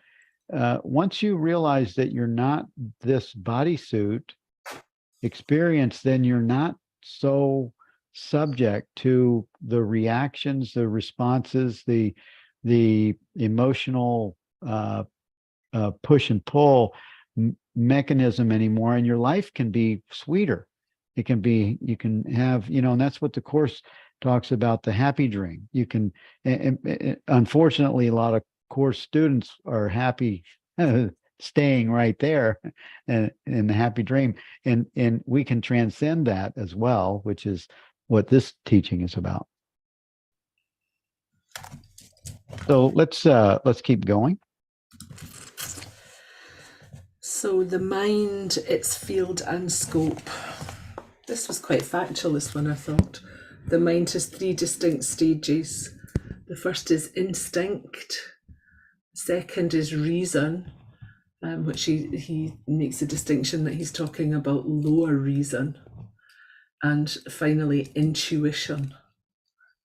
once you realize that you're not this bodysuit experience, then you're not so subject to the reactions, the responses, the emotional push and pull mechanism anymore, and your life can be sweeter. It can be, you can have, and that's what the Course talks about, the happy dream. You can, unfortunately, a lot of Course students are happy staying right there in the happy dream, and we can transcend that as well, which is what this teaching is about. So let's keep going. So the mind, its field and scope. This was quite factual, this one, I thought. The mind has 3 distinct stages. The first is instinct. Second is reason, which he makes a distinction that he's talking about lower reason. And finally, intuition.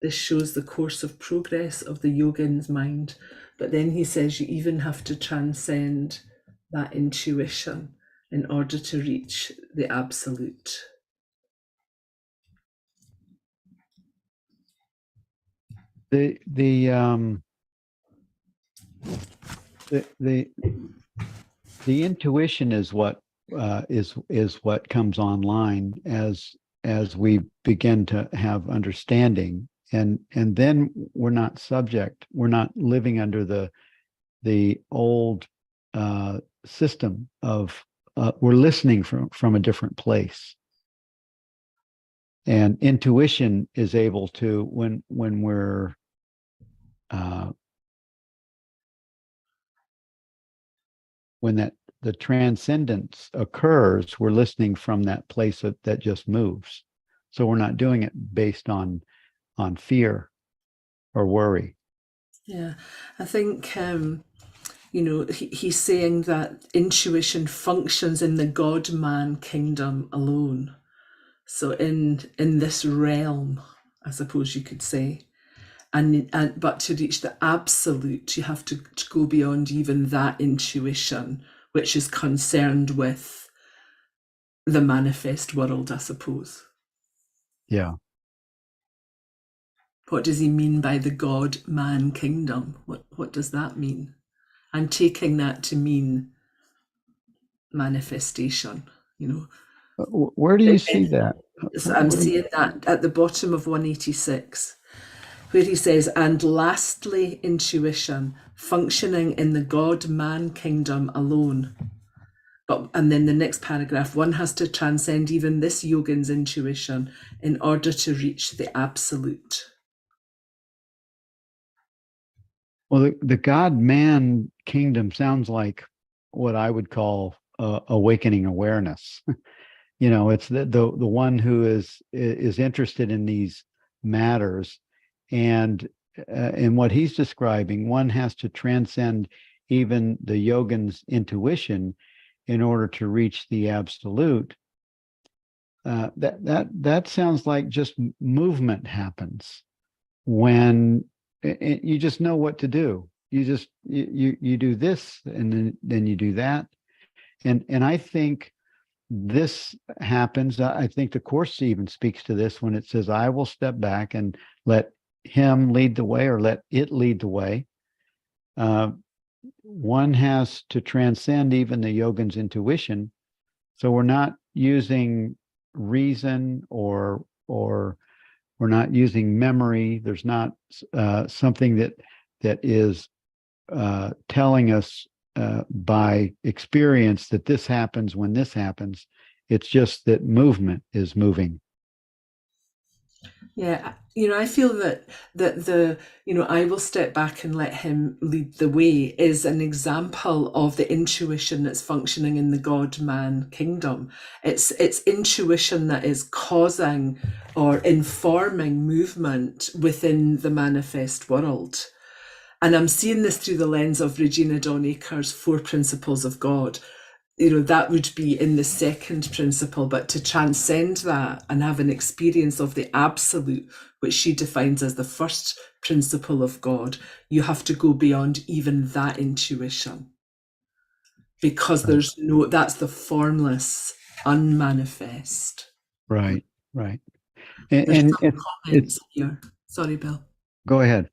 This shows the course of progress of the yogin's mind. But then he says you even have to transcend that intuition in order to reach the absolute. The intuition is what is what comes online as we begin to have understanding, and then we're not living under the old system of we're listening from a different place. And intuition is able to, when we're when the transcendence occurs, we're listening from that place that just moves. So we're not doing it based on fear or worry. Yeah, I think he's saying that intuition functions in the God-man kingdom alone. So in this realm, I suppose you could say, but to reach the absolute, you have to go beyond even that intuition, which is concerned with the manifest world, I suppose. Yeah. What does he mean by the God-man kingdom? What does that mean? I'm taking that to mean manifestation, Where do you see that? I'm seeing that at the bottom of 186, where he says, and lastly, intuition, functioning in the God-man kingdom alone. And then the next paragraph, one has to transcend even this yogin's intuition in order to reach the absolute. Well, the God-man kingdom sounds like what I would call awakening awareness. It's the one who is interested in these matters, and in what he's describing, one has to transcend even the yogin's intuition in order to reach the absolute. That sounds like just movement happens when you just know what to do. You do this, and then you do that, and I think this happens. I think the Course even speaks to this when it says, I will step back and let him lead the way, or let it lead the way. One has to transcend even the yogin's intuition. So we're not using reason, or we're not using memory. There's not something that is telling us by experience that this happens when this happens. It's just that movement is moving. Yeah, I feel that the I will step back and let him lead the way is an example of the intuition that's functioning in the God-man kingdom. It's intuition that is causing or informing movement within the manifest world. And I'm seeing this through the lens of Regina Dawn Aker's 4 Principles of God. that would be in the second principle. But to transcend that and have an experience of the absolute, which she defines as the first principle of God, you have to go beyond even that intuition, because there's that's the formless, unmanifest. Right. Right. There's And some it's comments here. Sorry, Bill. go ahead.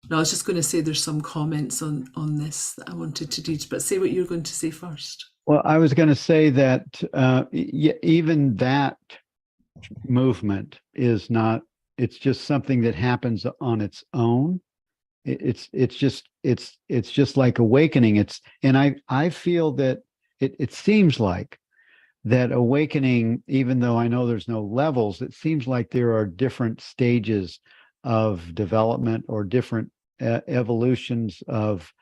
No, I was just going to say there's some comments on this that I wanted to read, but say what you're going to say first. Well, I was going to say that even that movement is not, it's just something that happens on its own. It's just like awakening. And I feel that it seems like that awakening, even though I know there's no levels, it seems like there are different stages of development or different evolutions of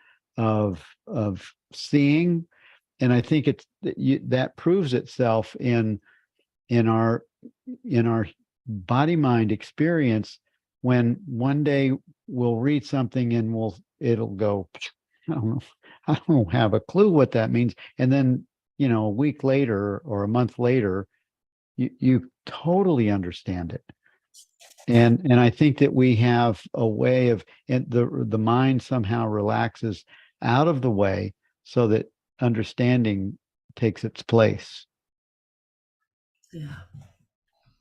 seeing. And I think that proves itself in our body mind experience, when one day we'll read something and it'll go, I don't have a clue what that means, and then a week later or a month later you totally understand it. And I think that we have a way of, and the mind somehow relaxes out of the way so that understanding takes its place. Yeah.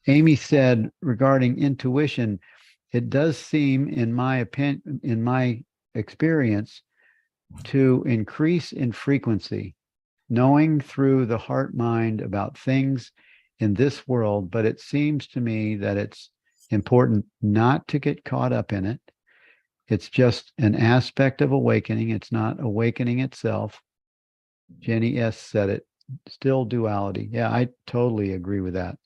Amy said regarding intuition, it does seem, in my opinion, in my experience, to increase in frequency, knowing through the heart mind about things in this world. But it seems to me that it's important not to get caught up in it. It's just an aspect of awakening. It's not awakening itself. Jenny S. said it, still duality. Yeah, I totally agree with that.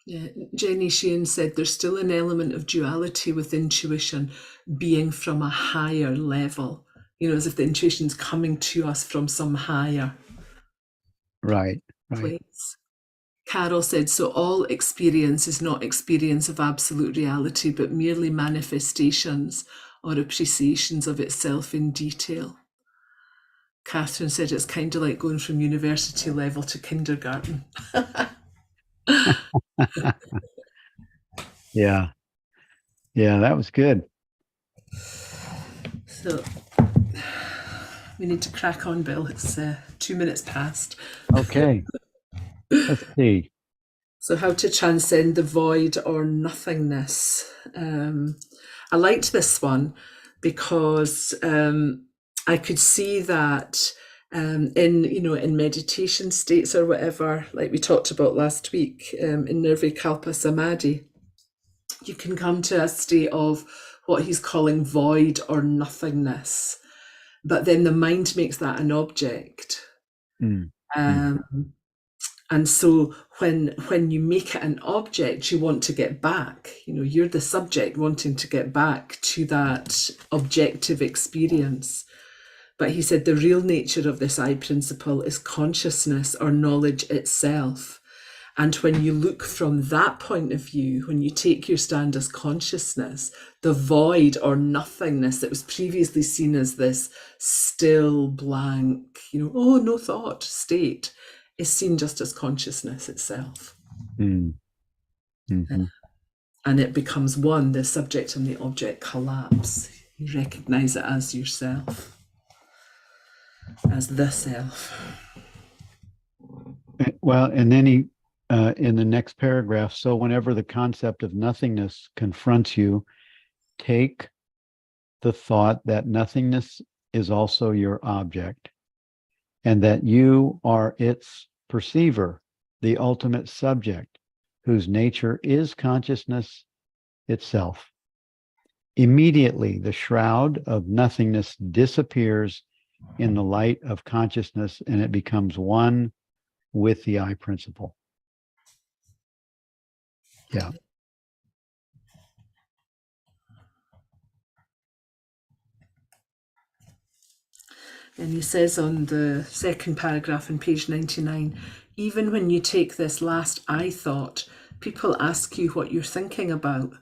Yeah, Jenny Sheehan said there's still an element of duality with intuition being from a higher level, as if the intuition's coming to us from some higher Right. place. Carol said, so all experience is not experience of absolute reality, but merely manifestations or appreciations of itself in detail. Catherine said it's kind of like going from university level to kindergarten. Yeah, that was good. So we need to crack on, Bill. It's 2 minutes past. Okay. Let's see. So how to transcend the void or nothingness. I liked this one because I could see that in meditation states or whatever, like we talked about last week, in Nirvikalpa Samadhi, you can come to a state of what he's calling void or nothingness, but then the mind makes that an object. And so when you make it an object, you want to get back. You're the subject wanting to get back to that objective experience. But he said the real nature of this I principle is consciousness or knowledge itself. And when you look from that point of view, when you take your stand as consciousness, the void or nothingness that was previously seen as this still, blank, no thought state, is seen just as consciousness itself. Mm-hmm. And it becomes one. The subject and the object collapse. You recognize it as yourself, as the self. Well, and then he, in the next paragraph, so whenever the concept of nothingness confronts you, take the thought that nothingness is also your object, and that you are its perceiver, the ultimate subject, whose nature is consciousness itself. Immediately, the shroud of nothingness disappears in the light of consciousness, and it becomes one with the I principle. Yeah. And he says on the second paragraph on page 99, even when you take this last I thought, people ask you what you're thinking about.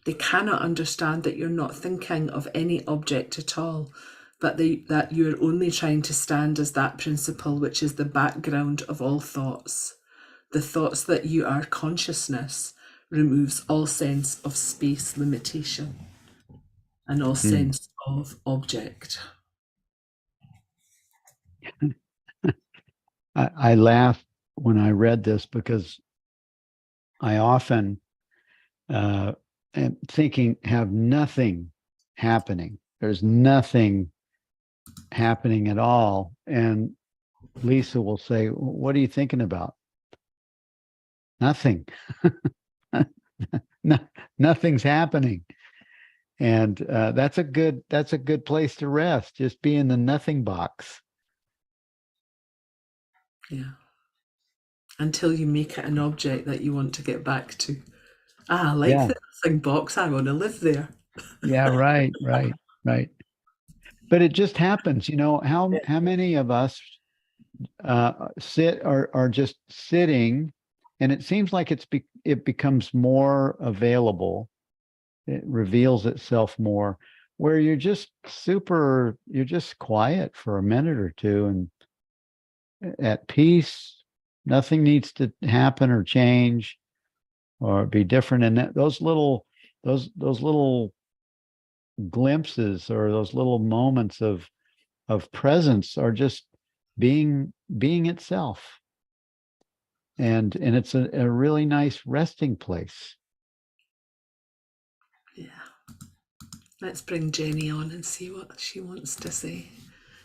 They cannot understand that you're not thinking of any object at all. but that you are only trying to stand as that principle which is the background of all thoughts. The thoughts that you are consciousness removes all sense of space limitation and all sense of object. I laugh when I read this because I often am thinking, have nothing happening. There's nothing happening at all. And Lisa will say, what are you thinking about? Nothing. Nothing's happening. And that's a good place to rest. Just be in the nothing box. Yeah. Until you make it an object that you want to get back to. I like the nothing box. I want to live there. Yeah, right. But it just happens, how many of us sit or are just sitting, and it seems like it becomes more available. It reveals itself more, where you're just quiet for a minute or two and at peace. Nothing needs to happen or change or be different. And those little glimpses or those little moments of presence are just being itself. And it's a really nice resting place. Yeah. Let's bring Jenny on and see what she wants to say.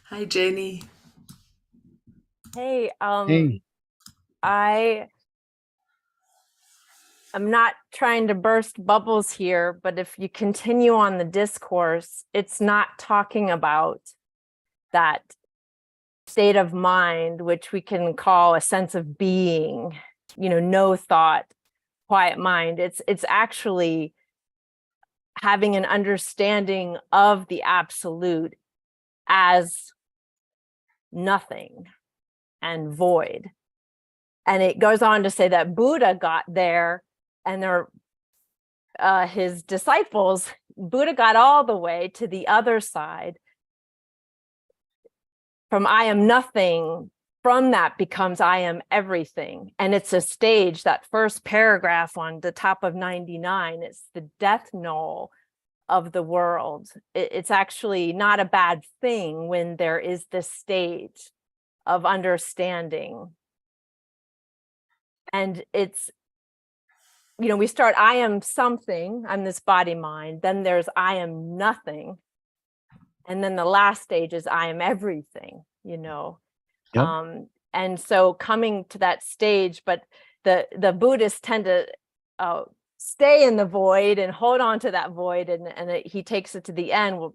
Hi, Jenny. Hey, Hey. I'm not trying to burst bubbles here, but if you continue on the discourse, it's not talking about that state of mind, which we can call a sense of being, no thought, quiet mind. It's actually having an understanding of the absolute as nothing and void. And it goes on to say that Buddha got there, and his disciples, Buddha got all the way to the other side. From I am nothing, from that becomes I am everything. And it's a stage, that first paragraph on the top of 99, it's the death knell of the world. It's actually not a bad thing when there is this stage of understanding. And it's, we start, I am something, I'm this body mind. Then there's I am nothing. And then the last stage is I am everything, Yep. And so coming to that stage, but the Buddhists tend to stay in the void and hold on to that void. And he takes it to the end with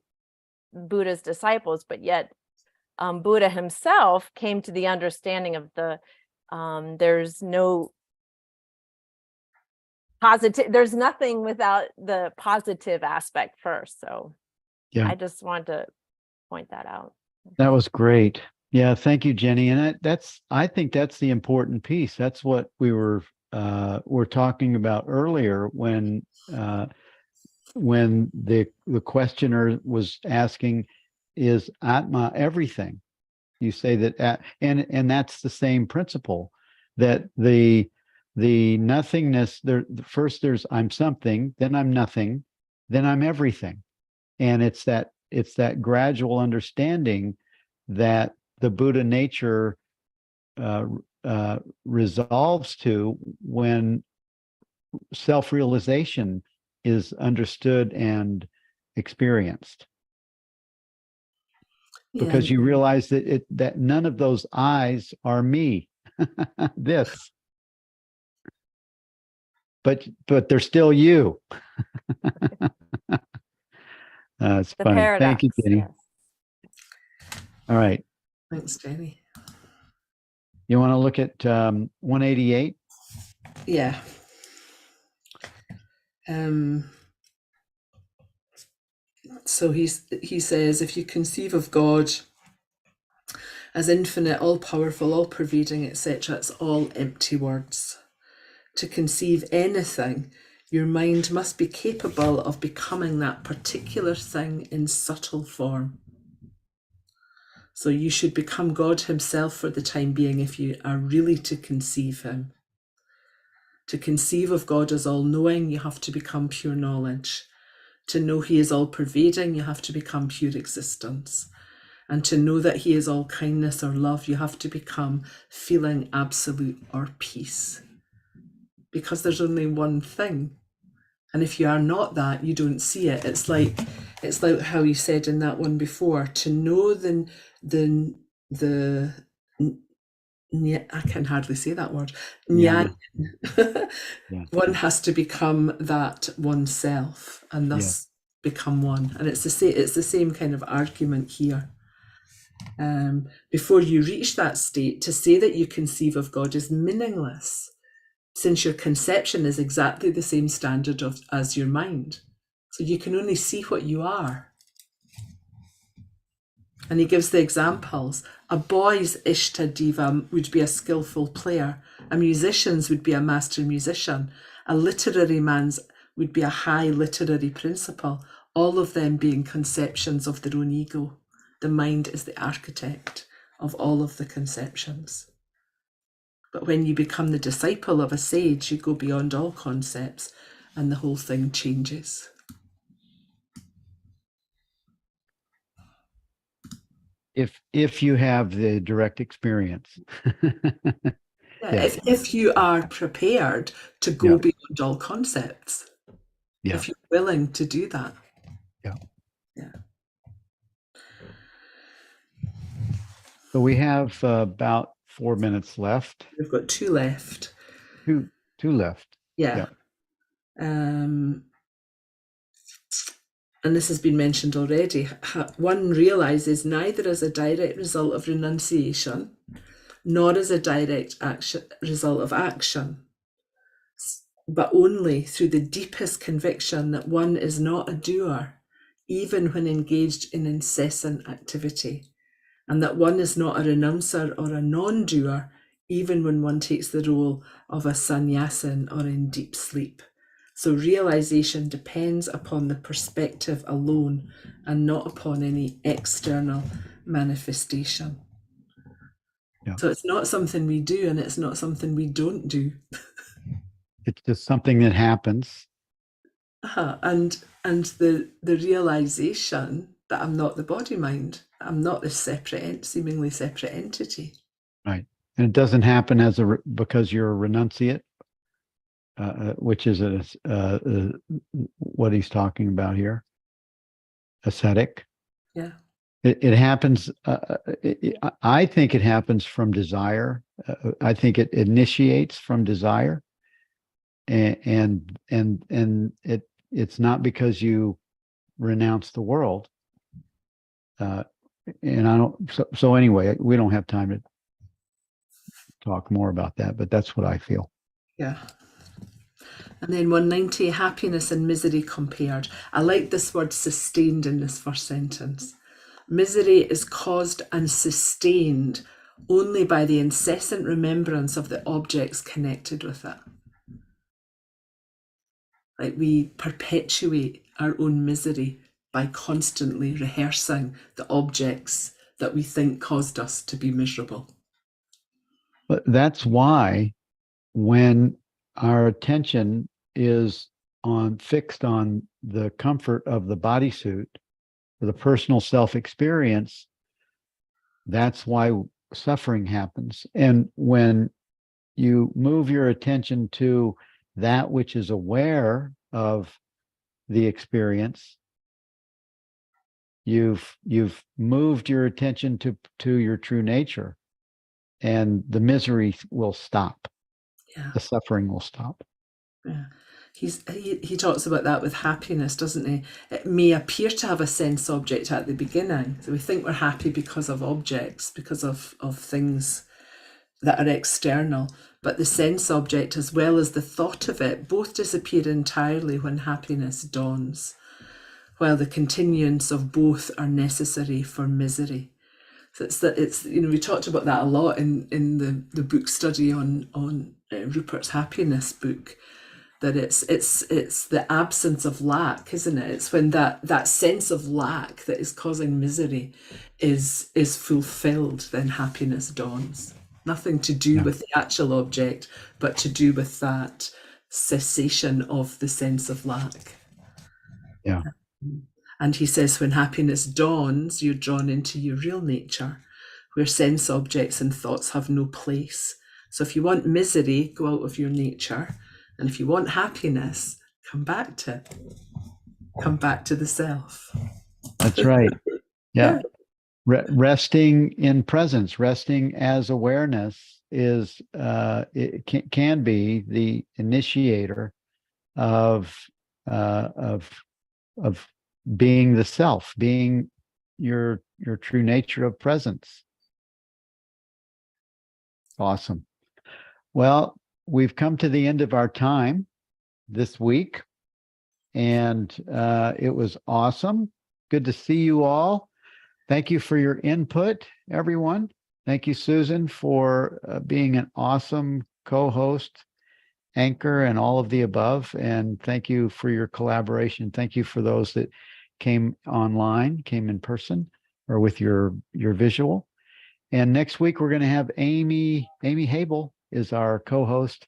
Buddha's disciples, but yet Buddha himself came to the understanding of there's no positive, there's nothing without the positive aspect first. So I just want to point that out. That was great. Yeah, thank you, Jenny. And I think that's the important piece. That's what we were talking about earlier when the questioner was asking, is Atma everything? You say that, and that's the same principle, that the nothingness there. First, there's I'm something, then I'm nothing, then I'm everything, and it's that gradual understanding that the Buddha nature resolves to when self-realization is understood and experienced. Because you realize that none of those I's are me. This. But they're still you. It's the funny. paradox, Thank you, Jenny. yes. All right. Thanks, Jenny. You want to look at 188? Yeah. So he says, if you conceive of God as infinite, all-powerful, all-pervading, etc., it's all empty words. To conceive anything, your mind must be capable of becoming that particular thing in subtle form. So you should become God himself for the time being if you are really to conceive him. To conceive of God as all-knowing, you have to become pure knowledge. To know he is all-pervading, you have to become pure existence. And to know that he is all kindness or love, you have to become feeling absolute or peace. Because there's only one thing. And if you are not that, you don't see it. It's like how you said in that one before, to know I can hardly say that word. Yeah. Yeah. One has to become that oneself and thus become one. And it's the same kind of argument here. Before you reach that state, to say that you conceive of God is meaningless, since your conception is exactly the same standard as your mind. So you can only see what you are. And he gives the examples. A boy's Ishta Diva would be a skillful player. A musician's would be a master musician. A literary man's would be a high literary principle, all of them being conceptions of their own ego. The mind is the architect of all of the conceptions. But when you become the disciple of a sage, you go beyond all concepts and the whole thing changes. If you have the direct experience. If you are prepared to go beyond all concepts, if you're willing to do that. So we have about 4 minutes left. We've got 2 left. Two left. Yeah. And this has been mentioned already. One realizes neither as a direct result of renunciation, nor as a direct result of action, but only through the deepest conviction that one is not a doer, even when engaged in incessant activity, and that one is not a renouncer or a non-doer, even when one takes the role of a sannyasin or in deep sleep. So realization depends upon the perspective alone and not upon any external manifestation. So it's not something we do, and it's not something we don't do. It's just something that happens. And the realization that I'm not the body mind, I'm not this seemingly separate entity. Right. And it doesn't happen because you're a renunciate, which is what he's talking about here. Ascetic. Yeah. It happens. I think it happens from desire. I think it initiates from desire, and it's not because you renounce the world. And I don't. So anyway, we don't have time to talk more about that, but that's what I feel. Yeah. And then 190, happiness and misery compared. I like this word sustained in this first sentence. Misery is caused and sustained only by the incessant remembrance of the objects connected with it. Like we perpetuate our own misery by constantly rehearsing the objects that we think caused us to be miserable. But that's why when our attention is fixed on the comfort of the bodysuit, the personal self-experience, that's why suffering happens. And when you move your attention to that which is aware of the experience, you've moved your attention to your true nature, and the misery will stop. The suffering will stop. Yeah. He talks about that with happiness, doesn't he? It may appear to have a sense object at the beginning. So we think we're happy because of objects, because of things that are external. But the sense object as well as the thought of it both disappear entirely when happiness dawns, while the continuance of both are necessary for misery. So it's we talked about that a lot in the book study on Rupert's happiness book. that it's the absence of lack, isn't it? It's when that sense of lack that is causing misery is fulfilled, then happiness dawns. Nothing to do with the actual object, but to do with that cessation of the sense of lack. Yeah. And he says, when happiness dawns, you're drawn into your real nature, where sense objects and thoughts have no place. So if you want misery, go out of your nature. And if you want happiness, come back to it. Come back to the self. That's right. Yeah. Resting in presence, resting as awareness is it can be the initiator of being the self, being your true nature of presence. Awesome. Well, we've come to the end of our time this week, and it was awesome. Good to see you all. Thank you for your input, everyone. Thank you, Susan, for being an awesome co-host, anchor, and all of the above. And thank you for your collaboration. Thank you for those that came online, came in person, or with your visual. And next week, we're going to have Amy Habel is our co-host.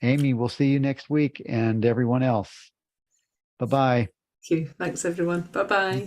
Amy, we'll see you next week, and everyone else. Bye-bye. Thank you. Thanks, everyone. Bye-bye.